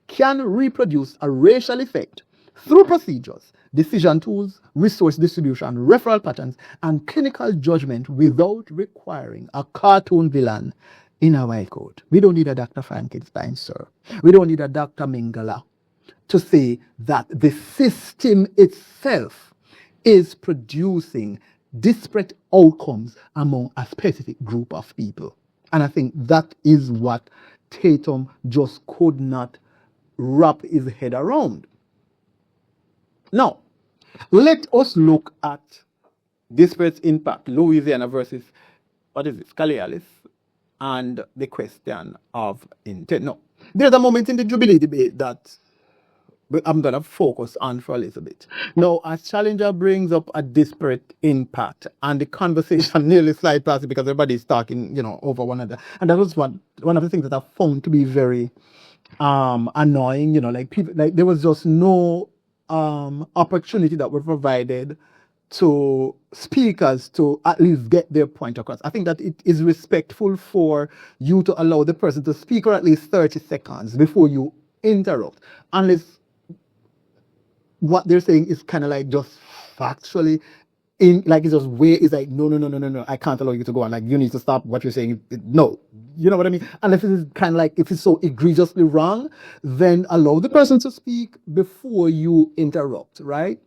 can reproduce a racial effect through procedures, decision tools, resource distribution, referral patterns, and clinical judgment without requiring a cartoon villain in a white coat. We don't need a Dr. Frankenstein, sir. We don't need a Dr. Mengele to say that the system itself is producing disparate outcomes among a specific group of people. And I think that is what Tatum just could not wrap his head around. Now, let us look at disparate-impact, Louisiana versus, Callais, and the question of intent. Now, there's a moment in the Jubilee debate that I'm going to focus on for a little bit. Now, as Challenger brings up a disparate impact, and the conversation nearly slides past it because everybody's talking, over one another. And that was one of the things that I found to be very annoying. People, there was just no opportunity that were provided to speakers to at least get their point across. I think that it is respectful for you to allow the person to speak for at least 30 seconds before you interrupt, unless what they're saying is kind of like just factually it's just way is like no, I can't allow you to go on, like you need to stop what you're saying. No, you know what I mean? Unless it is kind of like, if it's so egregiously wrong, then allow the person to speak before you interrupt, right?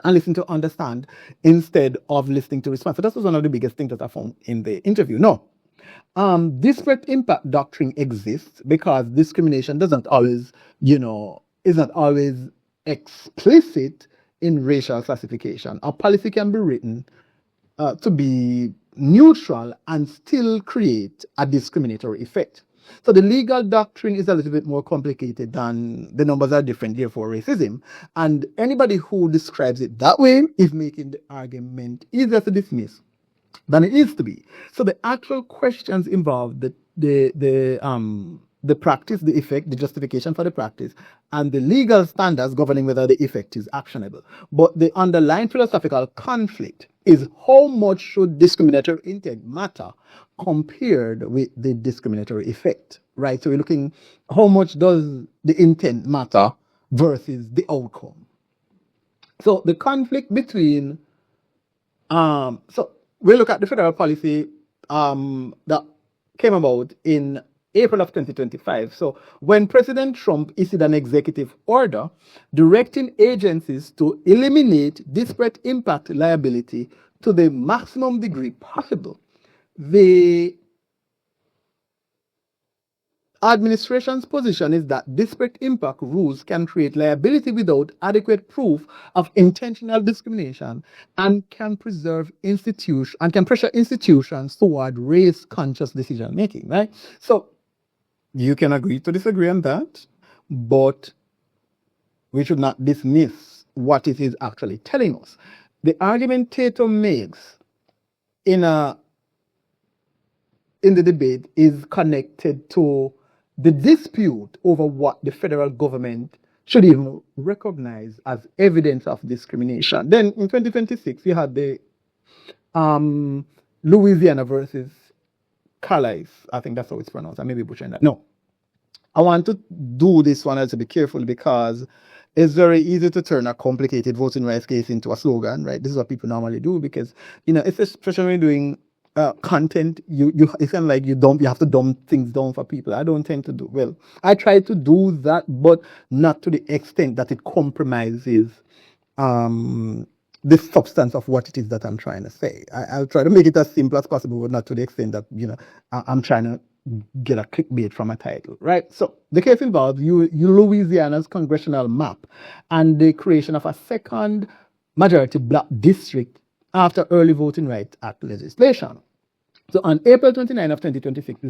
And listen to understand instead of listening to respond. So that was one of the biggest things that I found in the interview. No, disparate impact doctrine exists because discrimination doesn't always, is not always explicit in racial classification. A policy can be written to be neutral and still create a discriminatory effect. So the legal doctrine is a little bit more complicated than the numbers are different, therefore racism. And anybody who describes it that way is making the argument easier to dismiss than it is to be. So the actual questions involve the practice, the effect, the justification for the practice, and the legal standards governing whether the effect is actionable. But the underlying philosophical conflict is how much should discriminatory intent matter compared with the discriminatory effect, right? So we're looking, how much does the intent matter versus the outcome? So the conflict between, so we look at the federal policy that came about in April of 2025. So when President Trump issued an executive order directing agencies to eliminate disparate impact liability to the maximum degree possible, the Administration's position is that disparate impact rules can create liability without adequate proof of intentional discrimination and can pressure institutions toward race-conscious decision making, right? So you can agree to disagree on that, but we should not dismiss what it is actually telling us. The argument Tatum makes in the debate is connected to the dispute over what the federal government should even recognize as evidence of discrimination. Then in 2026, you had the Louisiana versus Callais. I think that's how it's pronounced. I may be butchering that. No. I want to do this one a bit carefully because it's very easy to turn a complicated voting rights case into a slogan, right? This is what people normally do because, especially when you're doing content, it's kind of like you have to dumb things down for people. I don't tend to do well. I try to do that, but not to the extent that it compromises the substance of what it is that I'm trying to say. I'll try to make it as simple as possible, but not to the extent that I'm trying to get a clickbait from a title, right? So the case involves Louisiana's congressional map and the creation of a second majority black district after Early Voting Rights Act legislation. So on April 29 of 2026,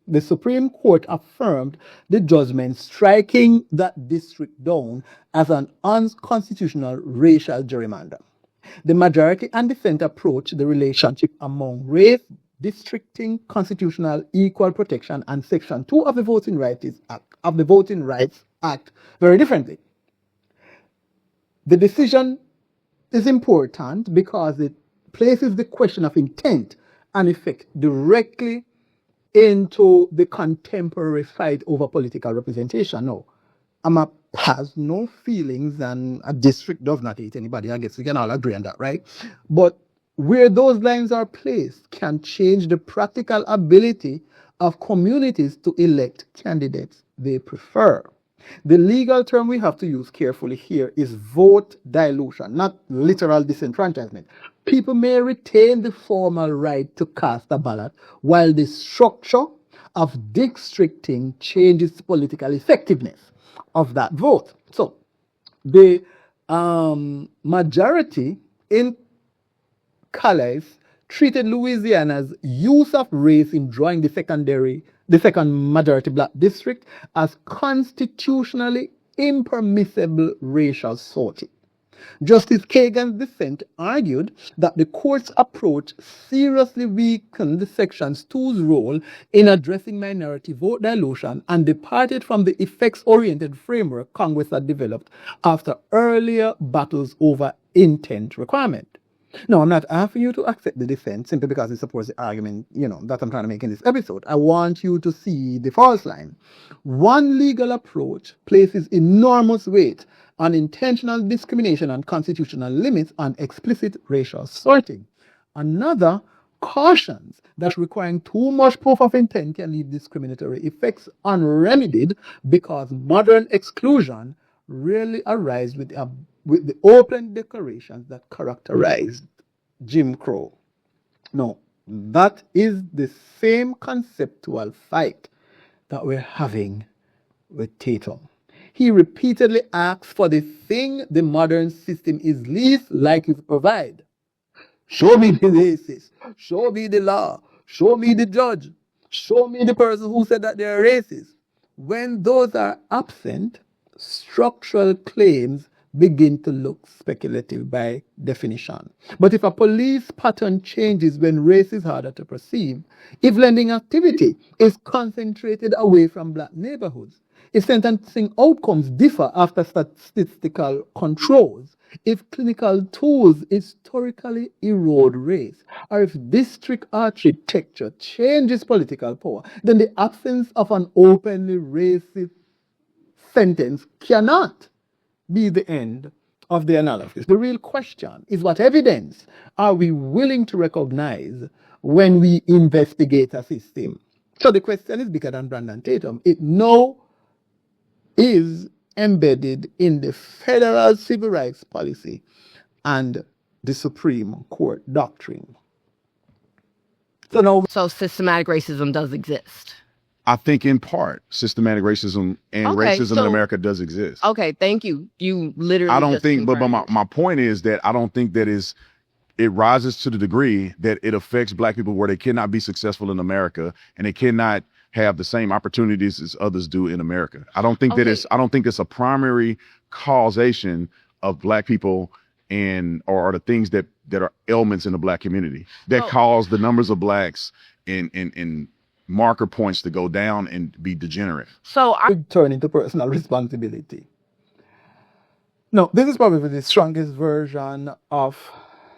the Supreme Court affirmed the judgment striking that district down as an unconstitutional racial gerrymander. The majority and dissent approach the relationship among race, districting, constitutional equal protection, and Section 2 of the Voting Rights Act very differently. The decision is important because it places the question of intent and effect directly into the contemporary fight over political representation. No, a map has no feelings and a district does not hate anybody. I guess we can all agree on that, right? But where those lines are placed can change the practical ability of communities to elect candidates they prefer. The legal term we have to use carefully here is vote dilution, not literal disenfranchisement. People may retain the formal right to cast a ballot while the structure of districting changes the political effectiveness of that vote. So the majority in Callais treated Louisiana's use of race in drawing the second majority black district as constitutionally impermissible racial sorting. Justice Kagan's dissent argued that the court's approach seriously weakened Section 2's role in addressing minority vote dilution and departed from the effects-oriented framework Congress had developed after earlier battles over intent requirement. No, I'm not asking you to accept the dissent simply because it supports the argument, that I'm trying to make in this episode. I want you to see the false line. One legal approach places enormous weight on intentional discrimination and constitutional limits on explicit racial sorting. Another cautions that requiring too much proof of intent can leave discriminatory effects unremedied because modern exclusion rarely arises with the open declarations that characterized Jim Crow. No, that is the same conceptual fight that we're having with Tatum. He repeatedly asks for the thing the modern system is least likely to provide. Show me the racist. Show me the law. Show me the judge. Show me the person who said that they're racist. When those are absent, structural claims begin to look speculative by definition. But if a police pattern changes when race is harder to perceive, if lending activity is concentrated away from black neighborhoods, if sentencing outcomes differ after statistical controls, if clinical tools historically erode race, or if district architecture changes political power, then the absence of an openly racist sentence cannot be the end of the analysis. The real question is, what evidence are we willing to recognize when we investigate a system? So the question is bigger than Brandon Tatum. It now is embedded in the federal civil rights policy and the Supreme Court doctrine. So systematic racism does exist. I think in part systematic racism and Okay, racism in so- America does exist. Okay, thank you. You literally. I don't just think, but confirmed my it. point is that I don't think that it rises to the degree that it affects Black people where they cannot be successful in America and they cannot have the same opportunities as others do in America. I don't think Okay. I don't think it's a primary causation of Black people or the things that are ailments in the Black community that So- cause the numbers of Blacks in marker points to go down and be degenerate. So I Would turn into personal responsibility. No, this is probably the strongest version of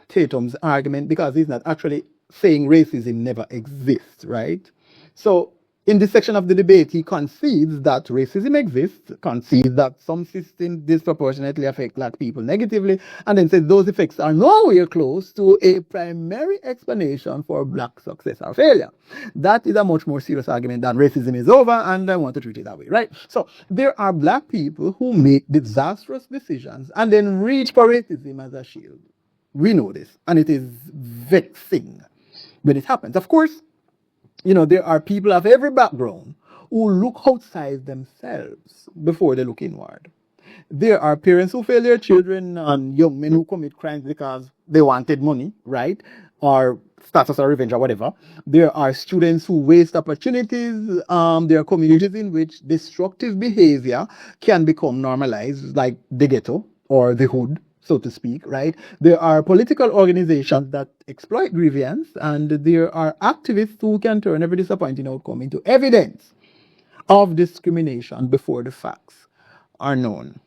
Tatum's argument because he's not actually saying racism never exists, right? So in this section of the debate, he concedes that racism exists, concedes that some systems disproportionately affect Black people negatively, and then says those effects are nowhere close to a primary explanation for Black success or failure. That is a much more serious argument than racism is over, and I want to treat it that way, right? So there are Black people who make disastrous decisions and then reach for racism as a shield. We know this, and it is vexing when it happens. Of course, there are people of every background who look outside themselves before they look inward. There are parents who fail their children and young men who commit crimes because they wanted money, right? Or status or revenge or whatever. There are students who waste opportunities. There are communities in which destructive behavior can become normalized, like the ghetto or the hood, so to speak, right? There are political organizations that exploit grievance, and there are activists who can turn every disappointing outcome into evidence of discrimination before the facts are known.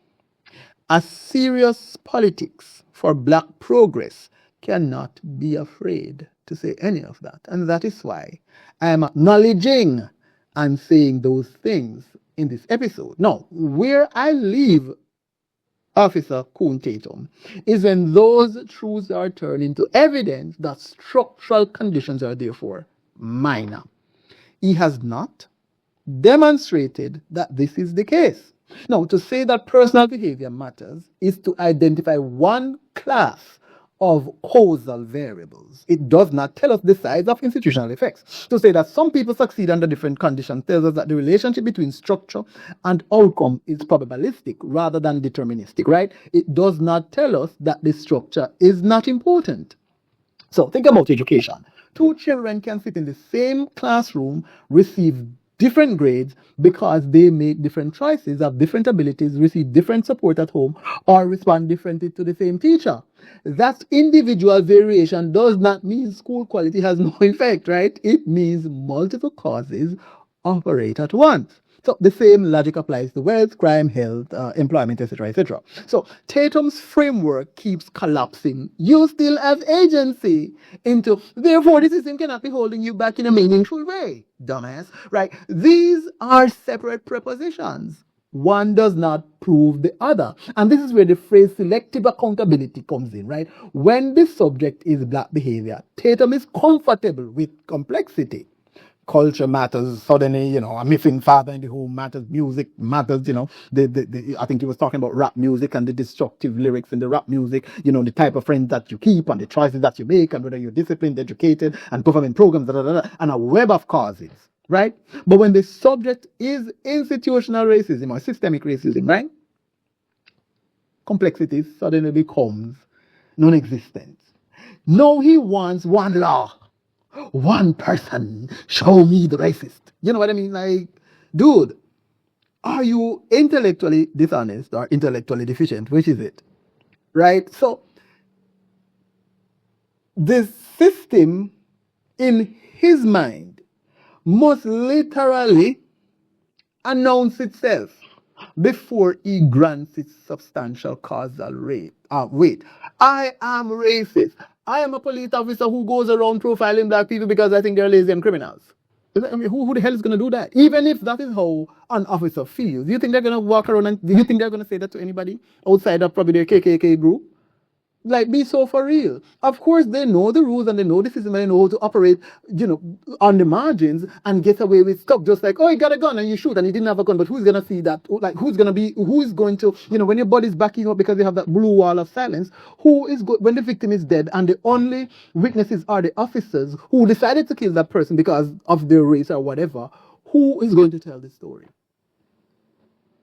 A serious politics for Black progress cannot be afraid to say any of that. And that is why I am acknowledging and saying those things in this episode. Now, where I leave Officer Tatum is when those truths are turned into evidence that structural conditions are therefore minor. He has not demonstrated that this is the case. Now, to say that personal behavior matters is to identify one class of causal variables. It does not tell us the size of institutional effects. To say that some people succeed under different conditions tells us that the relationship between structure and outcome is probabilistic rather than deterministic, right? It does not tell us that the structure is not important. So think about education. Two children can sit in the same classroom, receive different grades because they make different choices, have different abilities, receive different support at home, or respond differently to the same teacher. That individual variation does not mean school quality has no effect, right? It means multiple causes operate at once. So the same logic applies to wealth, crime, health, employment, etc., etc. So Tatum's framework keeps collapsing. You still have agency into, therefore the system cannot be holding you back in a meaningful way, dumbass, right? These are separate prepositions. One does not prove the other. And this is where the phrase selective accountability comes in, right? When the subject is Black behavior, Tatum is comfortable with complexity. Culture matters. Suddenly, a missing father in the home matters. Music matters. I think he was talking about rap music and the destructive lyrics in the rap music. The type of friends that you keep and the choices that you make and whether you're disciplined, educated, and performing programs, and a web of causes, right? But when the subject is institutional racism or systemic racism, right? Complexity suddenly becomes non-existent. Now he wants one law. One person, show me the racist. You know what I mean? Like, dude, are you intellectually dishonest or intellectually deficient? Which is it? Right? So, the system in his mind must literally announce itself before he grants its substantial causal weight. I am racist. I am a police officer who goes around profiling Black people because I think they're lazy and criminals. Who the hell is going to do that? Even if that is how an officer feels. Do you think they're going to walk around and do you think they're going to say that to anybody outside of probably their KKK group? Like, be so for real. Of course, they know the rules and they know the system and they know how to operate, on the margins and get away with stuff. Just like, oh, you got a gun and you shoot and you didn't have a gun, but who's going to see that? Like, who's going to, when your body's backing up because you have that blue wall of silence, when the victim is dead and the only witnesses are the officers who decided to kill that person because of their race or whatever, who is going to tell the story?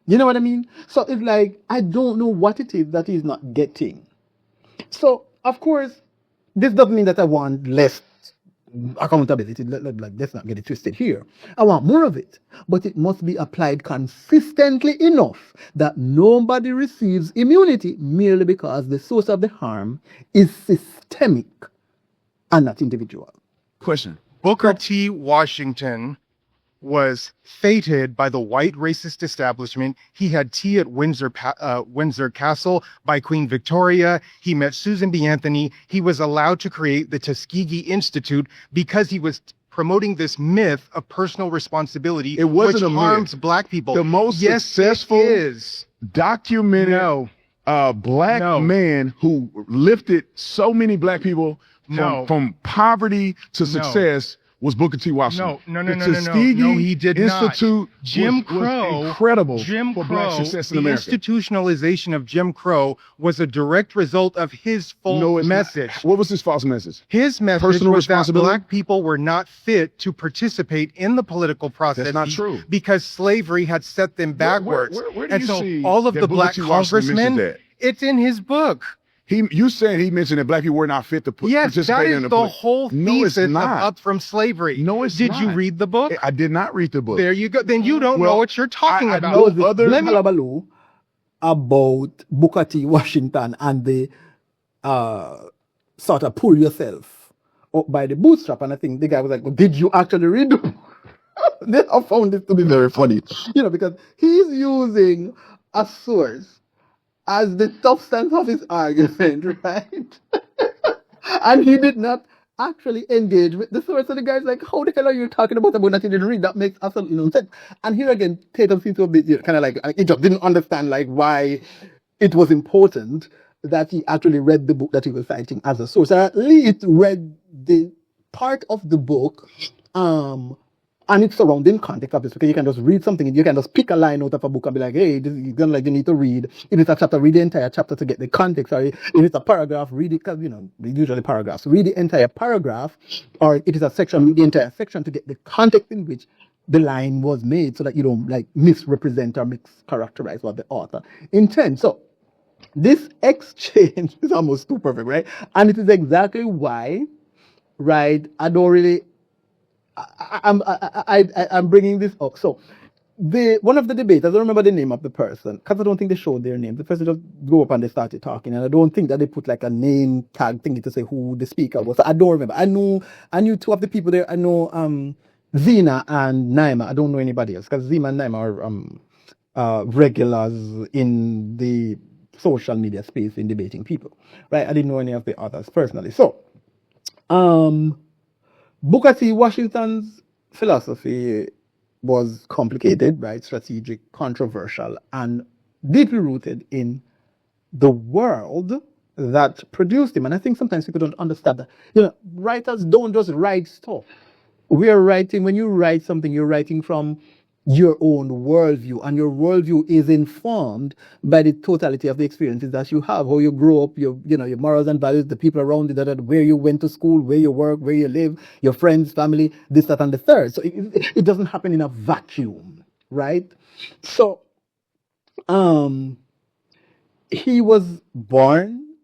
You know what I mean? So it's like, I don't know what it is that he's not getting. So, of course, this doesn't mean that I want less accountability. Let's not get it twisted here. I want more of it. But it must be applied consistently enough that nobody receives immunity merely because the source of the harm is systemic and not individual. Question. Booker T. Washington was feted by the white racist establishment. He had tea at Windsor Castle by Queen Victoria. He met Susan B. Anthony. He was allowed to create the Tuskegee Institute because he was promoting this myth of personal responsibility, It wasn't which a myth. harms black people. The most Yes, successful it is. documented No. black No. man who lifted so many black people No. from poverty to success was Booker T. Washington. No, The no. Tuskegee No, he did not. Institute Jim was Crow, incredible Jim for Crow, black success in the America. institutionalization of Jim Crow was a direct result of his false No, it's not. message. What was his false message? His message Personal was that responsibility? black people were not fit to participate in the political process. That's not true. Because slavery had set them backwards. where do and you so see all of that the Booker black T. Washington mentioned congressmen, that? it's in his book. You said he mentioned that black people were not fit to Yes, that participate is in the the whole No, it's thesis of not. Up From Slavery. No, it's Did not. you read the book? I did not read the book. There you go. Then you don't Well, know what you're talking I about. know Was it other- Let me hullabaloo about Booker T. Washington and the sort of pull yourself up by the bootstrap. And I think the guy was like, well, did you actually read the book? Then I found this to be very funny, because he's using a source as the substance of his argument, right? And he did not actually engage with the source. So the guy's like, how the hell are you talking about that you didn't read? That makes absolutely no sense. And here again, Tatum seems to be kind of like, he just didn't understand like why it was important that he actually read the book that he was citing as a source, or at least read the part of the book, and its surrounding context, obviously, because you can just read something, you can just pick a line out of a book and be like, hey, this is gonna like you need to read. If it's a chapter, read the entire chapter to get the context. Or if it's a paragraph, read it, because usually paragraphs. Read the entire paragraph, or if it is a section, read the entire section to get the context in which the line was made, so that you don't like misrepresent or mischaracterize what the author intends. So this exchange is almost too perfect, right? And it is exactly why, right? I don't really. I'm bringing this up. So, one of the debates, I don't remember the name of the person, because I don't think they showed their name. The person just go up and they started talking, and I don't think that they put like a name tag thingy to say who the speaker was. So I don't remember. I knew two of the people there. I know Zena and Naima. I don't know anybody else, because Zena and Naima are regulars in the social media space in debating people, right? I didn't know any of the others personally. So, Booker T. Washington's philosophy was complicated, right? Strategic, controversial, and deeply rooted in the world that produced him. And I think sometimes people don't understand that. Writers don't just write stuff. When you write something, you're writing from your own worldview, and your worldview is informed by the totality of the experiences that you have, how you grow up, your morals and values, the people around you, where you went to school, where you work, where you live, your friends, family, this, that, and the third. So it doesn't happen in a vacuum, right? So, he was born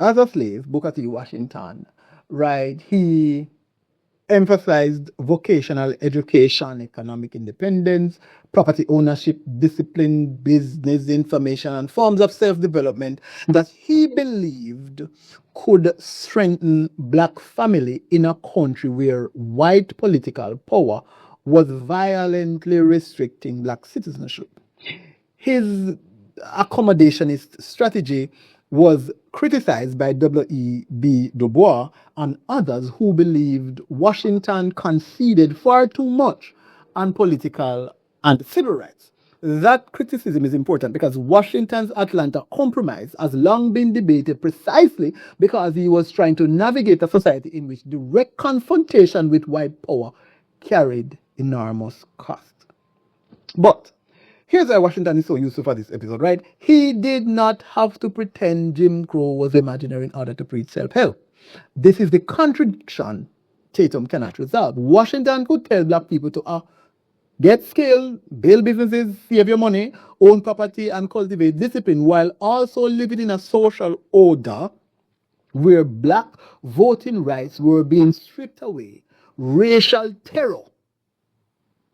as a slave, Booker T. Washington, right? He emphasized vocational education, economic independence, property ownership, discipline, business information, and forms of self-development that he believed could strengthen black family in a country where white political power was violently restricting black citizenship. His accommodationist strategy was criticized by W.E.B. Du Bois and others who believed Washington conceded far too much on political and civil rights. That criticism is important because Washington's Atlanta Compromise has long been debated precisely because he was trying to navigate a society in which direct confrontation with white power carried enormous cost. But here's why Washington is so useful for this episode, right? He did not have to pretend Jim Crow was imaginary in order to preach self-help. This is the contradiction Tatum cannot resolve. Washington could tell black people to Get skilled, build businesses, save your money, own property, and cultivate discipline while also living in a social order where black voting rights were being stripped away. Racial terror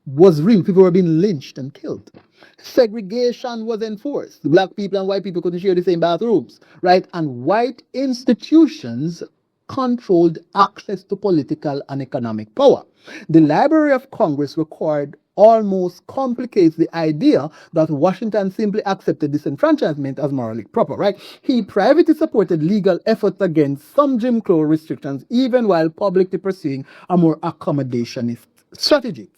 was real. People were being lynched and killed. Segregation was enforced. Black people and white people couldn't share the same bathrooms, right? And white institutions controlled access to political and economic power. The Library of Congress required almost complicates the idea that Washington simply accepted disenfranchisement as morally proper, right? He privately supported legal efforts against some Jim Crow restrictions, even while publicly pursuing a more accommodationist strategy.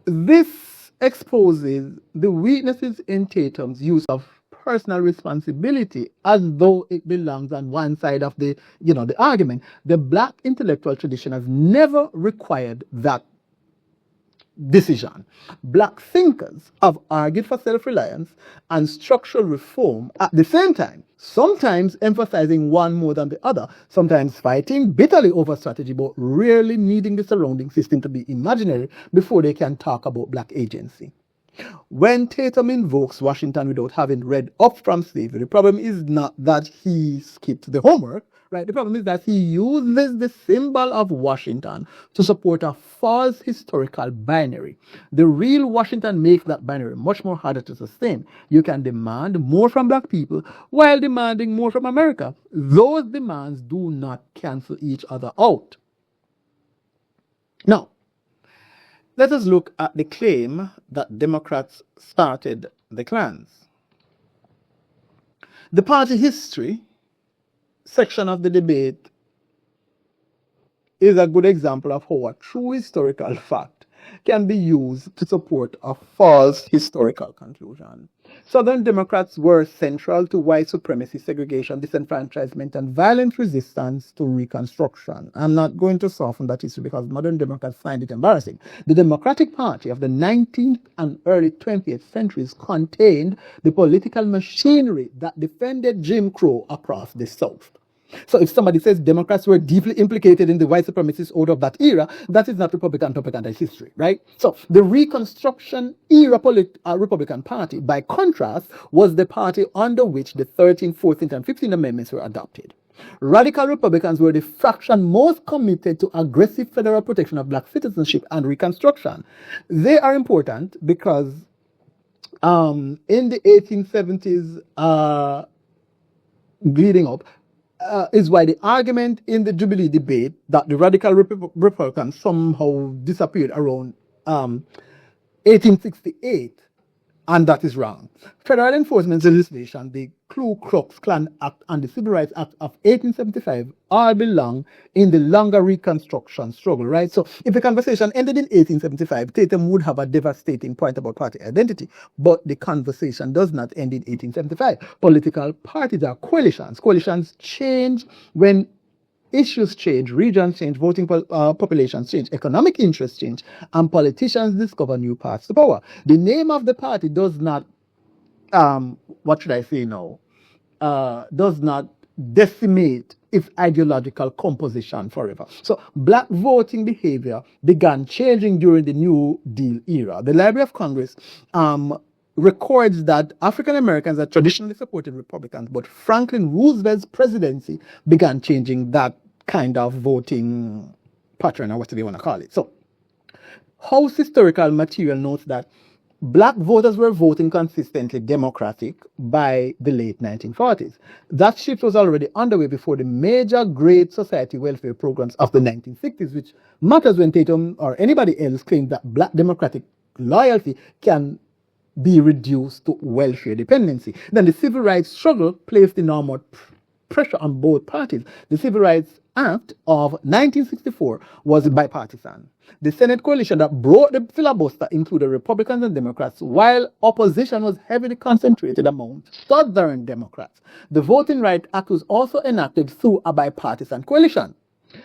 This exposes the weaknesses in Tatum's use of personal responsibility as though it belongs on one side of the argument. The black intellectual tradition has never required that decision. Black thinkers have argued for self-reliance and structural reform at the same time, sometimes emphasizing one more than the other, sometimes fighting bitterly over strategy, but rarely needing the surrounding system to be imaginary before they can talk about black agency. When Tatum invokes Washington without having read up from slavery, the problem is not that he skipped the homework, right? The problem is that he uses the symbol of Washington to support a false historical binary. The real Washington makes that binary much more harder to sustain. You can demand more from black people while demanding more from America. Those demands do not cancel each other out. Now, let us look at the claim that Democrats started the Klans. The party history section of the debate is a good example of how a true historical fact can be used to support a false historical conclusion. Southern Democrats were central to white supremacy, segregation, disenfranchisement, and violent resistance to Reconstruction. I'm not going to soften that issue because modern Democrats find it embarrassing. The Democratic Party of the 19th and early 20th centuries contained the political machinery that defended Jim Crow across the South. So if somebody says Democrats were deeply implicated in the white supremacist order of that era, that is not Republican propaganda history, right? So the Reconstruction era Republican Party, by contrast, was the party under which the 13th, 14th, and 15th Amendments were adopted. Radical Republicans were the faction most committed to aggressive federal protection of black citizenship and Reconstruction. They are important because in the 1870s leading up, is why the argument in the Jubilee debate that the radical Republicans somehow disappeared around 1868, and that is wrong. Federal enforcement legislation, the Ku Klux Klan Act, and the Civil Rights Act of 1875 all belong in the longer Reconstruction struggle, right? So if the conversation ended in 1875, Tatum would have a devastating point about party identity, but the conversation does not end in 1875. Political parties are coalitions. Coalitions change when issues change, regions change, voting populations change, economic interests change, and politicians discover new paths to power. The name of the party does not, what should I say now, does not decimate its ideological composition forever. So black voting behavior began changing during the New Deal era. The Library of Congress records that African Americans had traditionally supported Republicans, but Franklin Roosevelt's presidency began changing that kind of voting pattern, or whatever you want to call it. So, House historical material notes that black voters were voting consistently Democratic by the late 1940s. That shift was already underway before the major Great Society welfare programs of the 1960s, which matters when Tatum or anybody else claims that black democratic loyalty can be reduced to welfare dependency. Then the civil rights struggle placed enormous pressure on both parties. The Civil Rights Act of 1964 was bipartisan. The Senate coalition that broke the filibuster included Republicans and Democrats, while opposition was heavily concentrated among Southern Democrats. The Voting Rights Act was also enacted through a bipartisan coalition.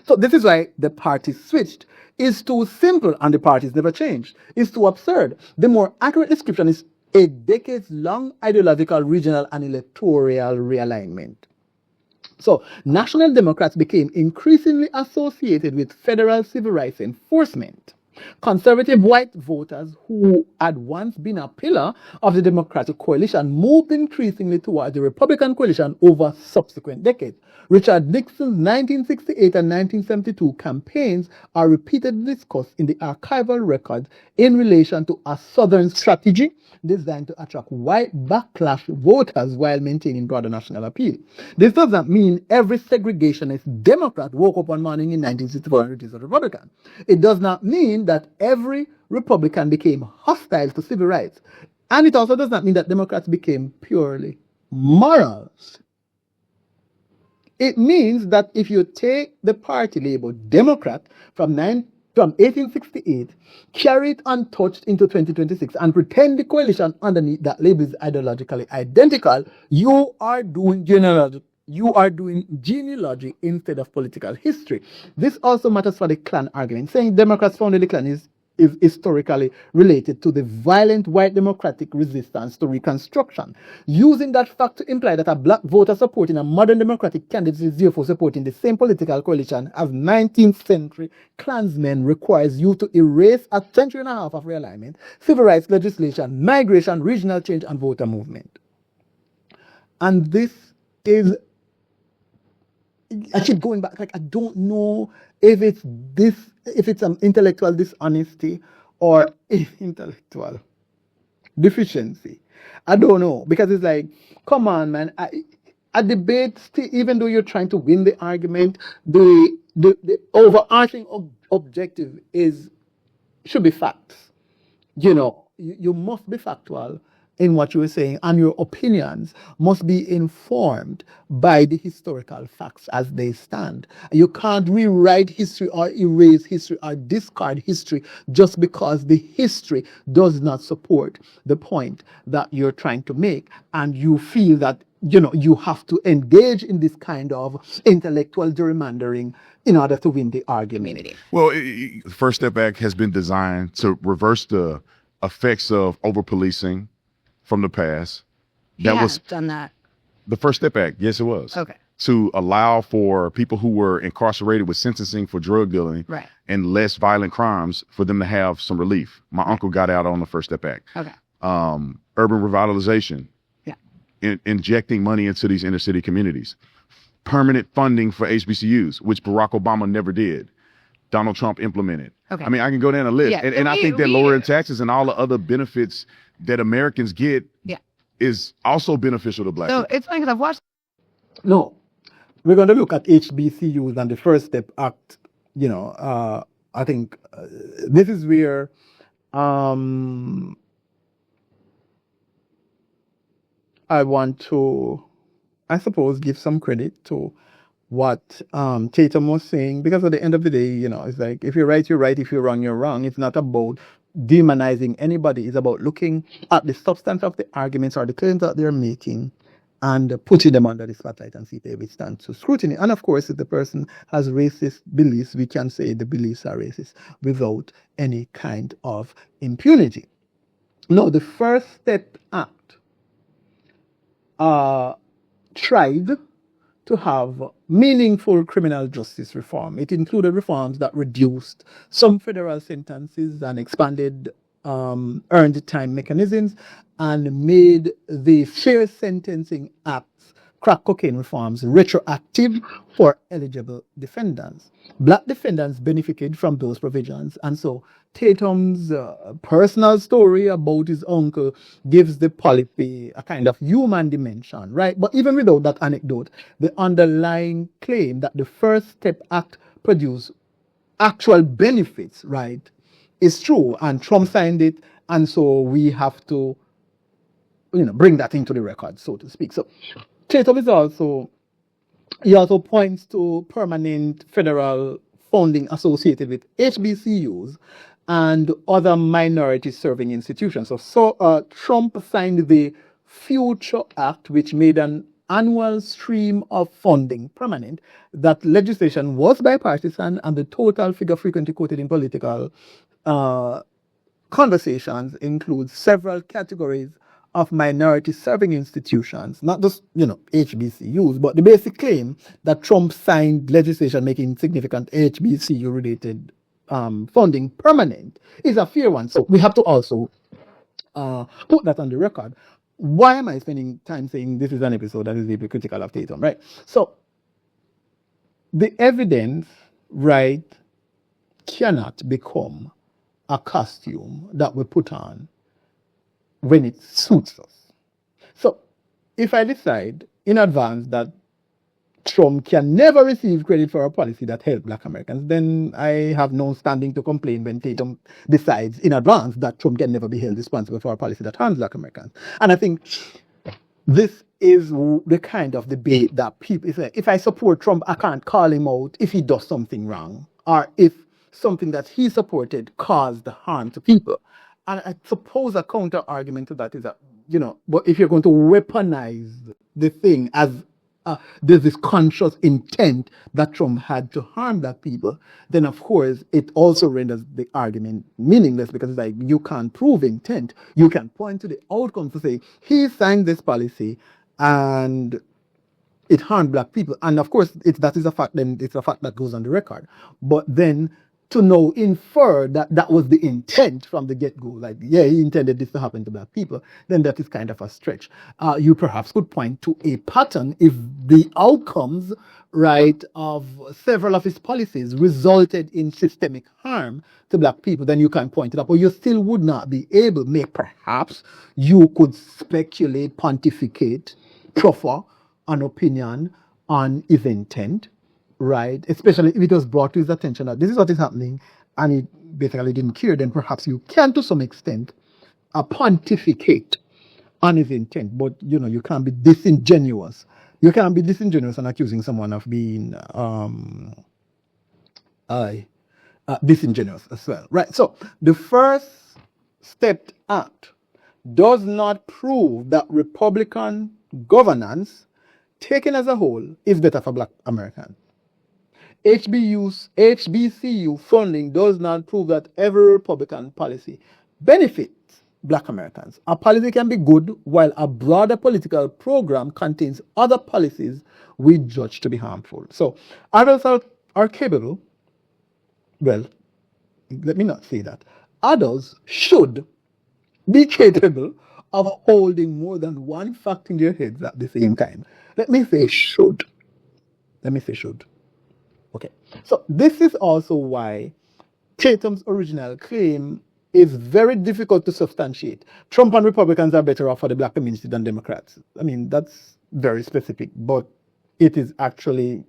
So this is why the parties switched. It's too simple and the parties never changed. It's too absurd. The more accurate description is a decades-long ideological, regional, and electoral realignment. So National Democrats became increasingly associated with federal civil rights enforcement. Conservative white voters who had once been a pillar of the Democratic coalition moved increasingly towards the Republican coalition over subsequent decades. Richard Nixon's 1968 and 1972 campaigns are repeatedly discussed in the archival records in relation to a Southern strategy designed to attract white backlash voters while maintaining broader national appeal. This doesn't mean every segregationist Democrat woke up one morning in 1964 and reduced a Republican. It does not mean that every Republican became hostile to civil rights. And it also does not mean that Democrats became purely moral. It means that if you take the party label Democrat from 1868, carry it untouched into 2026, and pretend the coalition underneath that label is ideologically identical, you are doing genealogy instead of political history. This also matters for the Klan argument. Saying Democrats founded the Klan is historically related to the violent white democratic resistance to Reconstruction. Using that fact to imply that a black voter supporting a modern democratic candidate is therefore supporting the same political coalition as 19th century Klansmen requires you to erase a century and a half of realignment, civil rights legislation, migration, regional change, and voter movement. And this is, I keep going back, like, I don't know if it's an intellectual dishonesty or intellectual deficiency. I don't know, because it's like, come on, man. A debate, even though you're trying to win the argument, the overarching objective should be facts. You must be factual in what you were saying, and your opinions must be informed by the historical facts as they stand. You can't rewrite history or erase history or discard history just because the history does not support the point that you're trying to make, and you feel that you have to engage in this kind of intellectual gerrymandering in order to win the argument. Well, the First Step Act has been designed to reverse the effects of over-policing from the past. That was done that. The First Step Act, yes, it was. Okay. To allow for people who were incarcerated with sentencing for drug dealing and less violent crimes for them to have some relief. My uncle got out on the First Step Act. Okay. Urban revitalization. Yeah. Injecting money into these inner city communities. Permanent funding for HBCUs, which Barack Obama never did. Donald Trump implemented. Okay. I mean, I can go down a list. Yeah. And I think that lowering taxes and all the other benefits that Americans get is also beneficial to black people. So it's funny because I've watched. No, we're going to look at HBCUs and the First Step Act. I think this is where I want to, I suppose, give some credit to what Tatum was saying, because at the end of the day, it's like, if you're right, you're right. If you're wrong, you're wrong. It's not about demonizing anybody. It's about looking at the substance of the arguments or the claims that they're making and putting them under the spotlight and see if they withstand to scrutiny. And of course, if the person has racist beliefs, we can say the beliefs are racist without any kind of impunity. No, the First Step Act tried to have meaningful criminal justice reform. It included reforms that reduced some federal sentences and expanded earned time mechanisms and made the Fair Sentencing Act's crack cocaine reforms retroactive for eligible defendants. Black defendants benefited from those provisions, and so Tatum's personal story about his uncle gives the policy a kind of human dimension, right? But even without that anecdote, the underlying claim that the First Step Act produced actual benefits, right, is true, and Trump signed it, and so we have to, bring that into the record, so to speak. So Tatum is also points to permanent federal funding associated with HBCUs and other minority serving institutions. So Trump signed the Future Act, which made an annual stream of funding permanent. That legislation was bipartisan, and the total figure frequently quoted in political conversations includes several categories of minority serving institutions, not just, HBCUs, but the basic claim that Trump signed legislation making significant HBCU related funding permanent is a fair one. So we have to also put that on the record. Why am I spending time saying this is an episode that is deeply critical of Tatum, right? So the evidence, right, cannot become a costume that we put on when it suits us. So if I decide in advance that Trump can never receive credit for a policy that helped Black Americans, then I have no standing to complain when Tatum decides in advance that Trump can never be held responsible for a policy that harms Black Americans. And I think this is the kind of debate that people say, if I support Trump, I can't call him out if he does something wrong, or if something that he supported caused harm to people. And I suppose a counter argument to that is that, but if you're going to weaponize the thing as there's this conscious intent that Trump had to harm Black people, then of course it also renders the argument meaningless, because it's like you can't prove intent. You can point to the outcome to say he signed this policy and it harmed Black people, and of course that is a fact. Then it's a fact that goes on the record. But then to now infer that that was the intent from the get-go, like, yeah, he intended this to happen to Black people, then that is kind of a stretch. You perhaps could point to a pattern if the outcomes, right, of several of his policies resulted in systemic harm to Black people, then you can point it up. But you still would not be able, perhaps you could speculate, pontificate, proffer an opinion on his intent, right? Especially if it was brought to his attention that this is what is happening and he basically didn't care, then perhaps you can to some extent pontificate on his intent. But you can't be disingenuous. You can't be disingenuous and accusing someone of being disingenuous as well, right? So the first step act does not prove that Republican governance taken as a whole is better for Black Americans. HBCU funding does not prove that every Republican policy benefits Black Americans. A policy can be good while a broader political program contains other policies we judge to be harmful. So adults are capable, well, let me not say that. Adults should be capable of holding more than one fact in their heads at the same time. Let me say should. Okay, so this is also why Tatum's original claim is very difficult to substantiate. Trump and Republicans are better off for the Black community than Democrats. I mean, that's very specific, but it is actually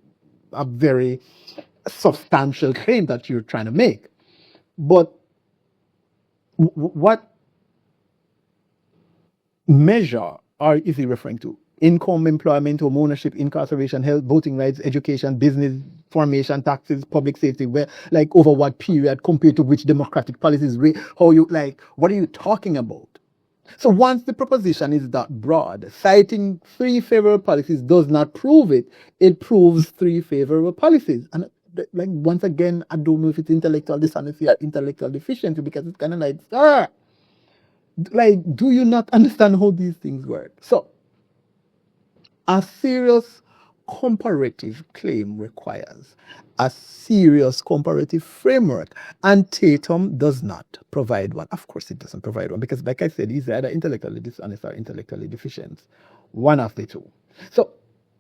a very substantial claim that you're trying to make. But what measure is he referring to? Income, employment, home ownership, incarceration, health, voting rights, education, business formation, taxes, public safety, where, like, over what period, compared to which democratic policies, what are you talking about? So once the proposition is that broad, citing 3 favorable policies does not prove it. It proves 3 favorable policies. And like, once again, I don't know if it's intellectual dishonesty or intellectual deficiency, because it's kind of like, do you not understand how these things work? So a serious comparative claim requires a serious comparative framework, and Tatum does not provide one. Of course it doesn't provide one, because like I said, he's either intellectually dishonest or intellectually deficient. One of the two. So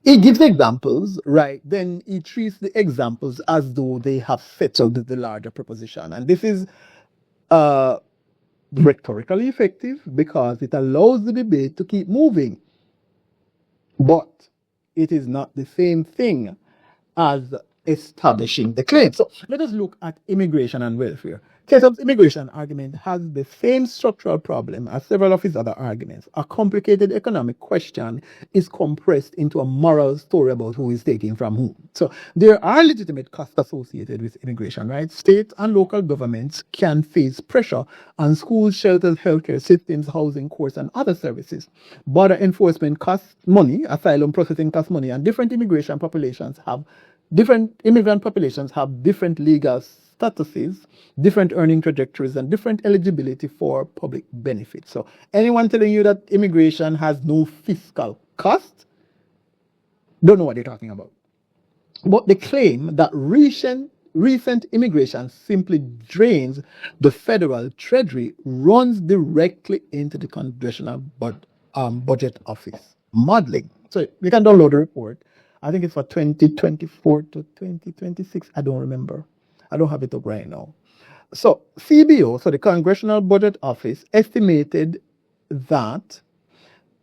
he gives examples, right? Then he treats the examples as though they have settled the larger proposition. And this is rhetorically effective because it allows the debate to keep moving. But it is not the same thing as establishing the claim. So let us look at immigration and welfare. Tatum's immigration argument has the same structural problem as several of his other arguments. A complicated economic question is compressed into a moral story about who is taking from whom. So there are legitimate costs associated with immigration, right? State and local governments can face pressure on schools, shelters, healthcare systems, housing, courts, and other services. Border enforcement costs money, asylum processing costs money, and different immigrant populations have different legal statuses, different earning trajectories, and different eligibility for public benefits. So anyone telling you that immigration has no fiscal cost, don't know what they're talking about. But the claim that recent recent immigration simply drains the federal treasury, runs directly into the congressional budget office modeling. So you can download the report. I think it's for 2024 to 2026. I don't remember. I don't have it up right now. So CBO, so the Congressional Budget Office, estimated that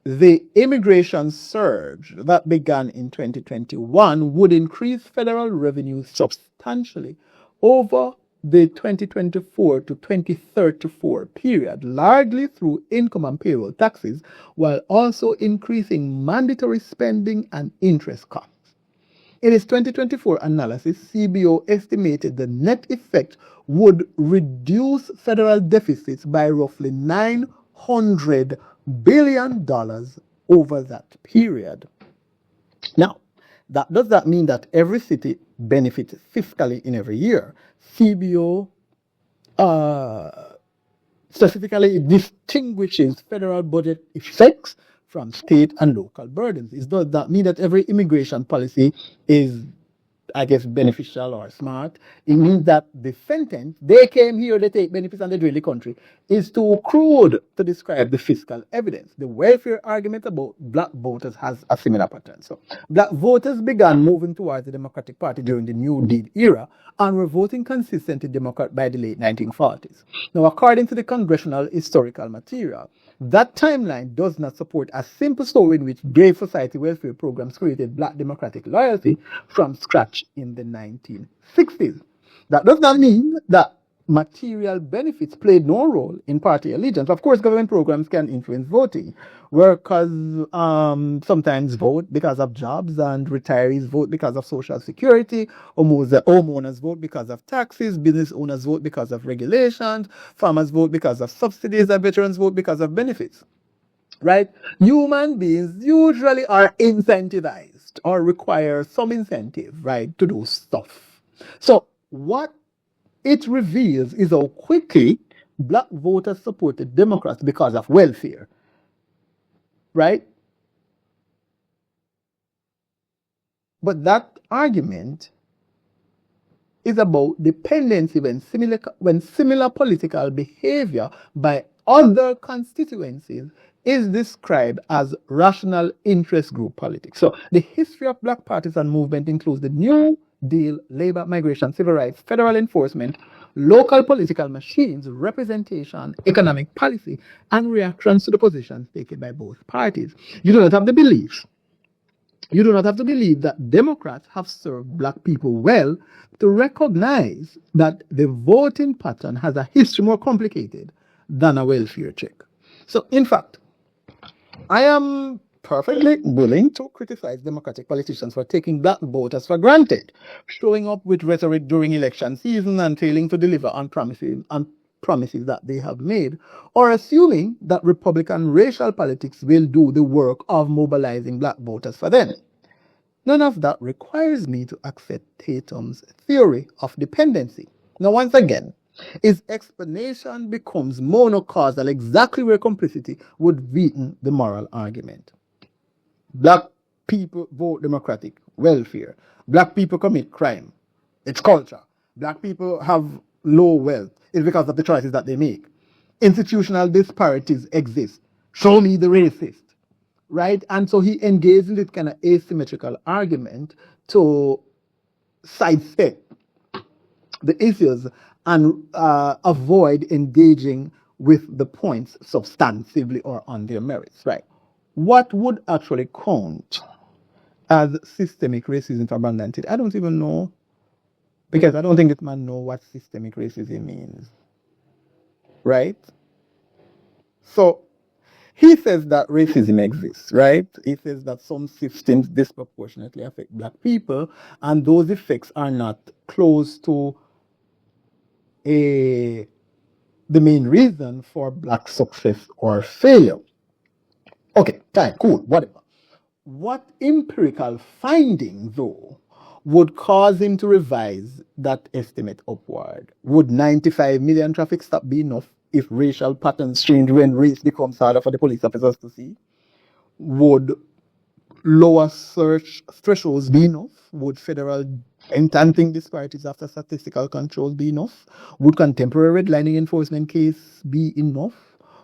the immigration surge that began in 2021 would increase federal revenue substantially over the 2024 to 2034 period, largely through income and payroll taxes, while also increasing mandatory spending and interest costs. In its 2024 analysis, CBO estimated the net effect would reduce federal deficits by roughly $900 billion over that period. Now, that does that mean that every city benefits fiscally in every year? CBO specifically distinguishes federal budget effects from state and local burdens. Does that mean that every immigration policy is, I guess, beneficial or smart? It means that the sentence, they came here, they take benefits and they drill the country, is too crude to describe the fiscal evidence. The welfare argument about black voters has a similar pattern. So black voters began moving towards the Democratic Party during the New Deal era and were voting consistently Democrat by the late 1940s. Now, according to the congressional historical material, that timeline does not support a simple story in which Grave Society welfare programs created black democratic loyalty from scratch in the 1960s. That does not mean that material benefits played no role in party allegiance. Of course, government programs can influence voting. Workers sometimes vote because of jobs, and retirees vote because of social security. Homeowners vote because of taxes. Business owners vote because of regulations. Farmers vote because of subsidies, and veterans vote because of benefits. Right? Human beings usually are incentivized or require some incentive, right, to do stuff. So what it reveals is how quickly black voters supported Democrats because of welfare, right? But that argument is about dependency when similar political behavior by other constituencies is described as rational interest group politics. So the history of black partisan movement includes the New Deal, labor, migration, civil rights, federal enforcement, local political machines, representation, economic policy, and reactions to the positions taken by both parties. You do not have to believe that Democrats have served black people well to recognize that the voting pattern has a history more complicated than a welfare check. So, in fact, I am perfectly willing to criticize Democratic politicians for taking black voters for granted, showing up with rhetoric during election season and failing to deliver on promises that they have made, or assuming that Republican racial politics will do the work of mobilizing black voters for them. None of that requires me to accept Tatum's theory of dependency. Now, once again, his explanation becomes monocausal, exactly where complicity would weaken the moral argument. Black people vote Democratic, welfare. Black people commit crime. It's culture. Black people have low wealth. It's because of the choices that they make. Institutional disparities exist. Show me the racist. Right? And so he engaged in this kind of asymmetrical argument to sidestep the issues and avoid engaging with the points substantively or on their merits. Right? What would actually count as systemic racism for Brandon? I don't even know, because I don't think this man knows what systemic racism means. Right? So he says that racism exists, right? He says that some systems disproportionately affect black people, and those effects are not close to the main reason for black success or failure. Okay, fine, cool, whatever. What empirical finding, though, would cause him to revise that estimate upward? Would 95 million traffic stops be enough if racial patterns change when race becomes harder for the police officers to see? Would lower search thresholds be enough? Would federal Enhancing disparities after statistical control be enough? Would contemporary redlining enforcement case be enough?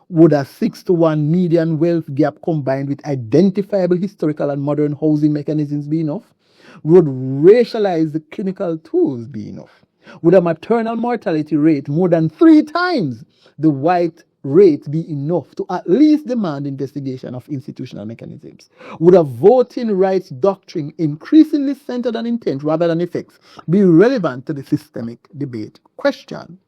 Would a 6-to-1 median wealth gap combined with identifiable historical and modern housing mechanisms be enough? Would racialized clinical tools be enough? Would a maternal mortality rate more than 3 times the white rate be enough to at least demand investigation of institutional mechanisms? Would a voting rights doctrine increasingly centered on intent rather than effects be relevant to the systemic debate question?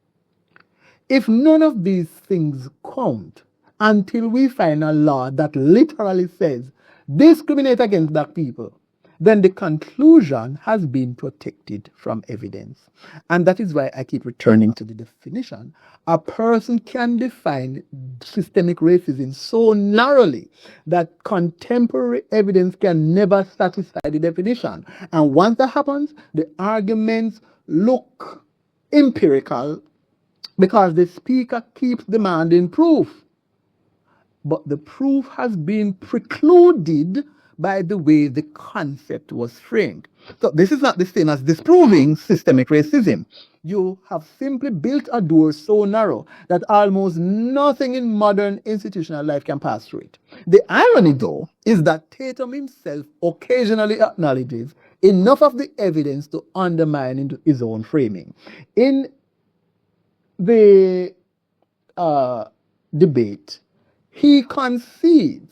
If none of these things count until we find a law that literally says discriminate against black people, then the conclusion has been protected from evidence. And that is why I keep returning to the definition. A person can define systemic racism so narrowly that contemporary evidence can never satisfy the definition. And once that happens, the arguments look empirical because the speaker keeps demanding proof. But the proof has been precluded by the way the concept was framed. So this is not the same as disproving systemic racism. You have simply built a door so narrow that almost nothing in modern institutional life can pass through it. The irony, though, is that Tatum himself occasionally acknowledges enough of the evidence to undermine his own framing. In the debate, he concedes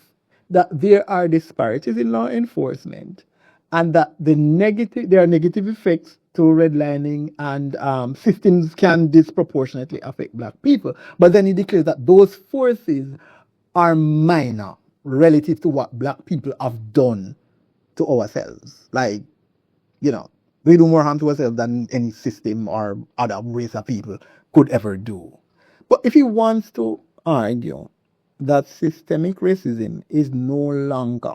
that there are disparities in law enforcement and that there are negative effects to redlining and systems can disproportionately affect black people. But then he declares that those forces are minor relative to what black people have done to ourselves. Like, we do more harm to ourselves than any system or other race of people could ever do. But if he wants to argue that systemic racism is no longer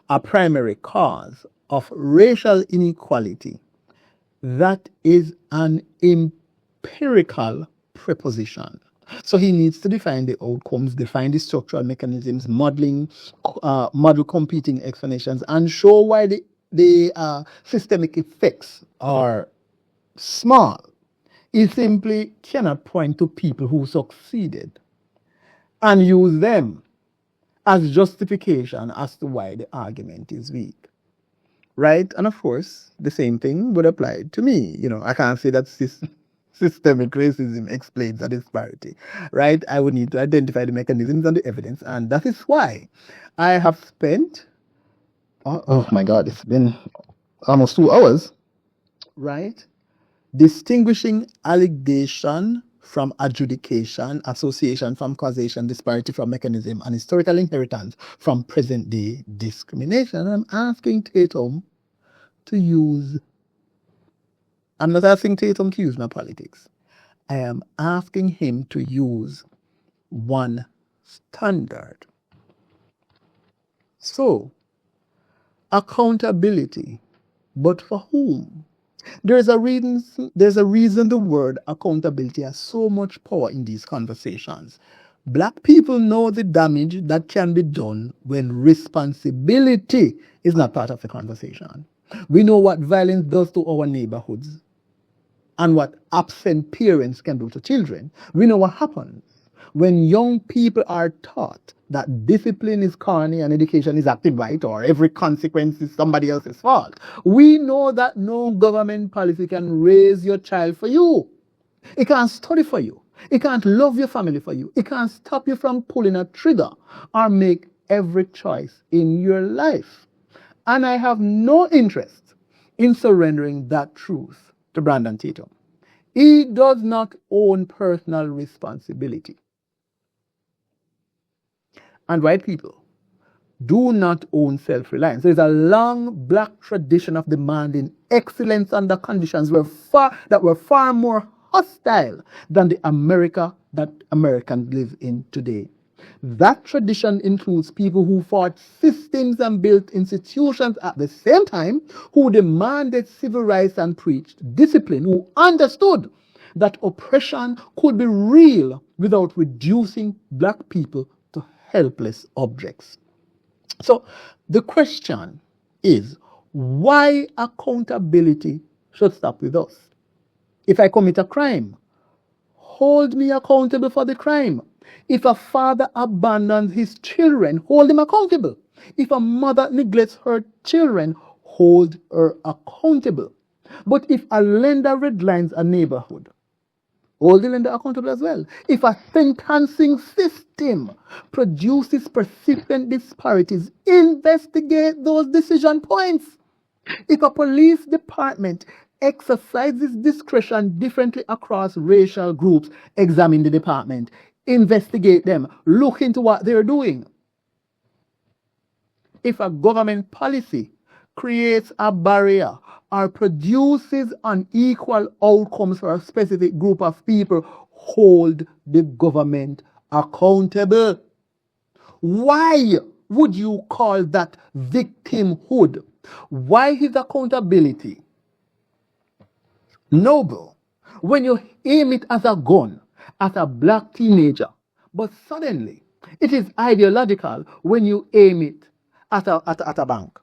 a primary cause of racial inequality, that is an empirical proposition. So he needs to define the outcomes, define the structural mechanisms, model competing explanations, and show why the systemic effects are small. He simply cannot point to people who succeeded and use them as justification as to why the argument is weak. Right? And of course, the same thing would apply to me. I can't say that systemic racism explains a disparity. Right? I would need to identify the mechanisms and the evidence. And that is why I have spent, oh my God, it's been almost 2 hours, right? Distinguishing allegation from adjudication, association from causation, disparity from mechanism, and historical inheritance from present-day discrimination. I'm asking Tatum to use, I'm not asking Tatum to use my politics. I am asking him to use one standard. So, accountability, but for whom? There's a reason the word accountability has so much power in these conversations. Black people know the damage that can be done when responsibility is not part of the conversation. We know what violence does to our neighborhoods and what absent parents can do to children. We know what happens when young people are taught that discipline is corny and education is active right, or every consequence is somebody else's fault. We know that no government policy can raise your child for you. It can't study for you. It can't love your family for you. It can't stop you from pulling a trigger or make every choice in your life. And I have no interest in surrendering that truth to Brandon Tatum. He does not own personal responsibility. And white people do not own self-reliance. There's a long black tradition of demanding excellence under conditions that were far more hostile than the America that Americans live in today. That tradition includes people who fought systems and built institutions at the same time, who demanded civil rights and preached discipline, who understood that oppression could be real without reducing black people to helpless objects. So the question is, why accountability should stop with us. If I commit a crime, hold me accountable for the crime. If a father abandons his children, hold him accountable. If a mother neglects her children, hold her accountable. But if a lender redlines a neighborhood, hold the lender accountable as well. If a sentencing system produces persistent disparities, investigate those decision points. If a police department exercises discretion differently across racial groups, examine the department, investigate them, look into what they're doing. If a government policy creates a barrier or produces unequal outcomes for a specific group of people, hold the government accountable. Why would you call that victimhood? Why is accountability noble when you aim it as a gun at a black teenager, but suddenly it is ideological when you aim it at a bank?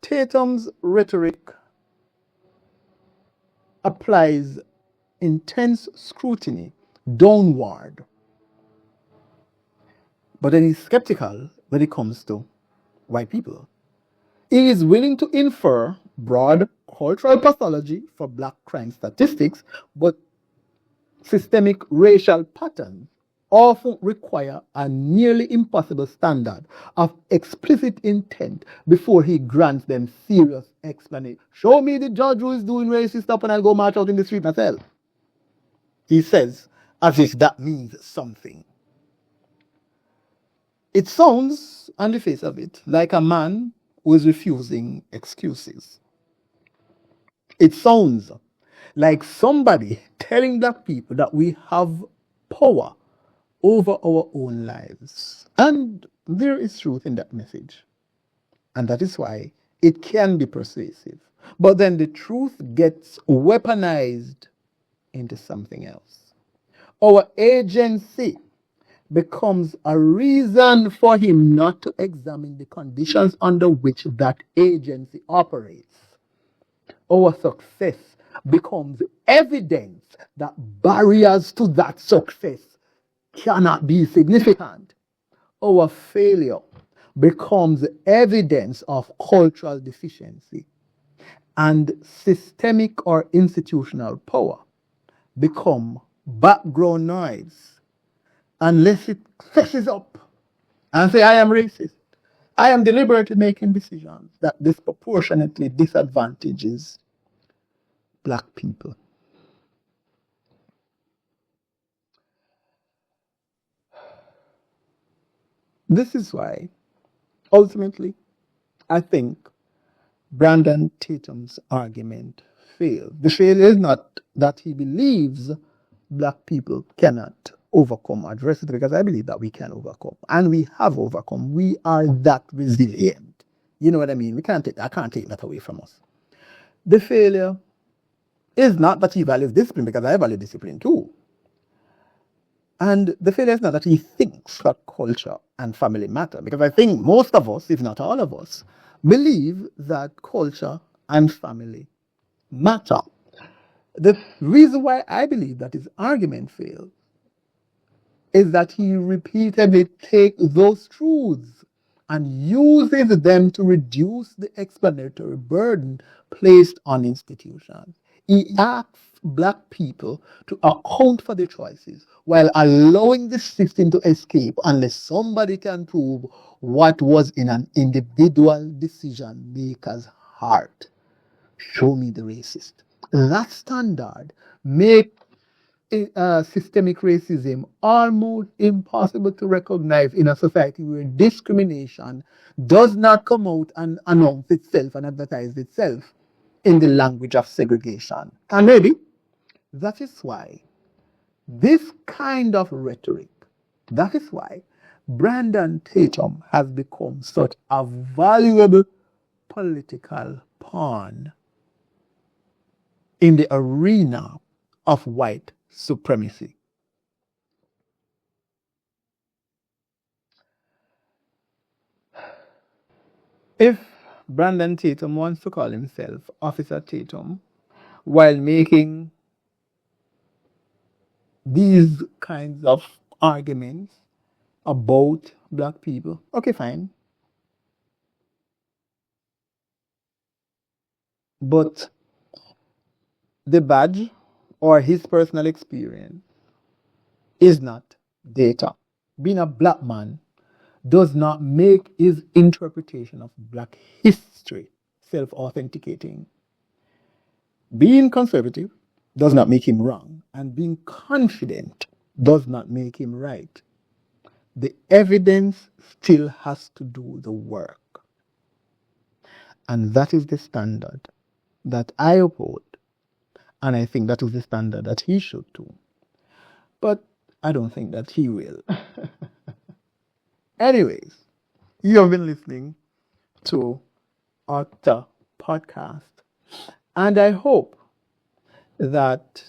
Tatum's rhetoric applies intense scrutiny downward, but then he's skeptical when it comes to white people. He is willing to infer broad cultural pathology for black crime statistics, but systemic racial patterns often require a nearly impossible standard of explicit intent before he grants them serious explanation. Show me the judge who is doing racist stuff and I'll go march out in the street myself. He says, as if that means something. It sounds, on the face of it, like a man who is refusing excuses. It sounds like somebody telling black people that we have power over our own lives. And there is truth in that message. And that is why it can be persuasive. But then the truth gets weaponized into something else. Our agency becomes a reason for him not to examine the conditions under which that agency operates. Our success becomes evidence that barriers to that success cannot be significant. Our failure becomes evidence of cultural deficiency, and systemic or institutional power become background noise unless it fesses up and say, I am racist. I am deliberately making decisions that disproportionately disadvantages black people. This is why, ultimately, I think Brandon Tatum's argument failed. The failure is not that he believes black people cannot overcome adversity, because I believe that we can overcome, and we have overcome. We are that resilient. You know what I mean? I can't take that away from us. The failure is not that he values discipline, because I value discipline too. And the failure is not that he thinks that culture and family matter, because I think most of us, if not all of us, believe that culture and family matter. The reason why I believe that his argument fails is that he repeatedly takes those truths and uses them to reduce the explanatory burden placed on institutions. He asks black people to account for their choices while allowing the system to escape unless somebody can prove what was in an individual decision maker's heart. Show me the racist. That standard makes systemic racism almost impossible to recognize in a society where discrimination does not come out and announce itself and advertise itself in the language of segregation. And maybe that is why this kind of rhetoric, that is why Brandon Tatum has become such a valuable political pawn in the arena of white supremacy. If Brandon Tatum wants to call himself Officer Tatum while making these kinds of arguments about black people. Okay, fine. But the badge or his personal experience is not data. Being a black man does not make his interpretation of black history self-authenticating. Being conservative does not make him wrong, and being confident does not make him right. The evidence still has to do the work. And that is the standard that I uphold. And I think that is the standard that he should too. But I don't think that he will. Anyways, you have been listening to ACTA Podcast. And I hope that,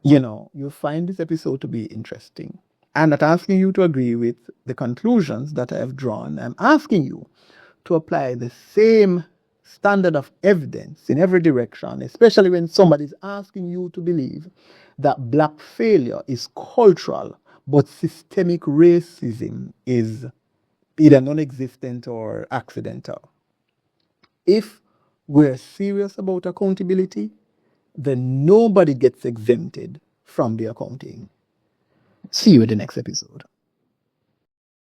you find this episode to be interesting. I'm not asking you to agree with the conclusions that I have drawn. I'm asking you to apply the same standard of evidence in every direction, especially when somebody's asking you to believe that black failure is cultural, but systemic racism is either non-existent or accidental. If we're serious about accountability, then nobody gets exempted from the accounting. See you in the next episode.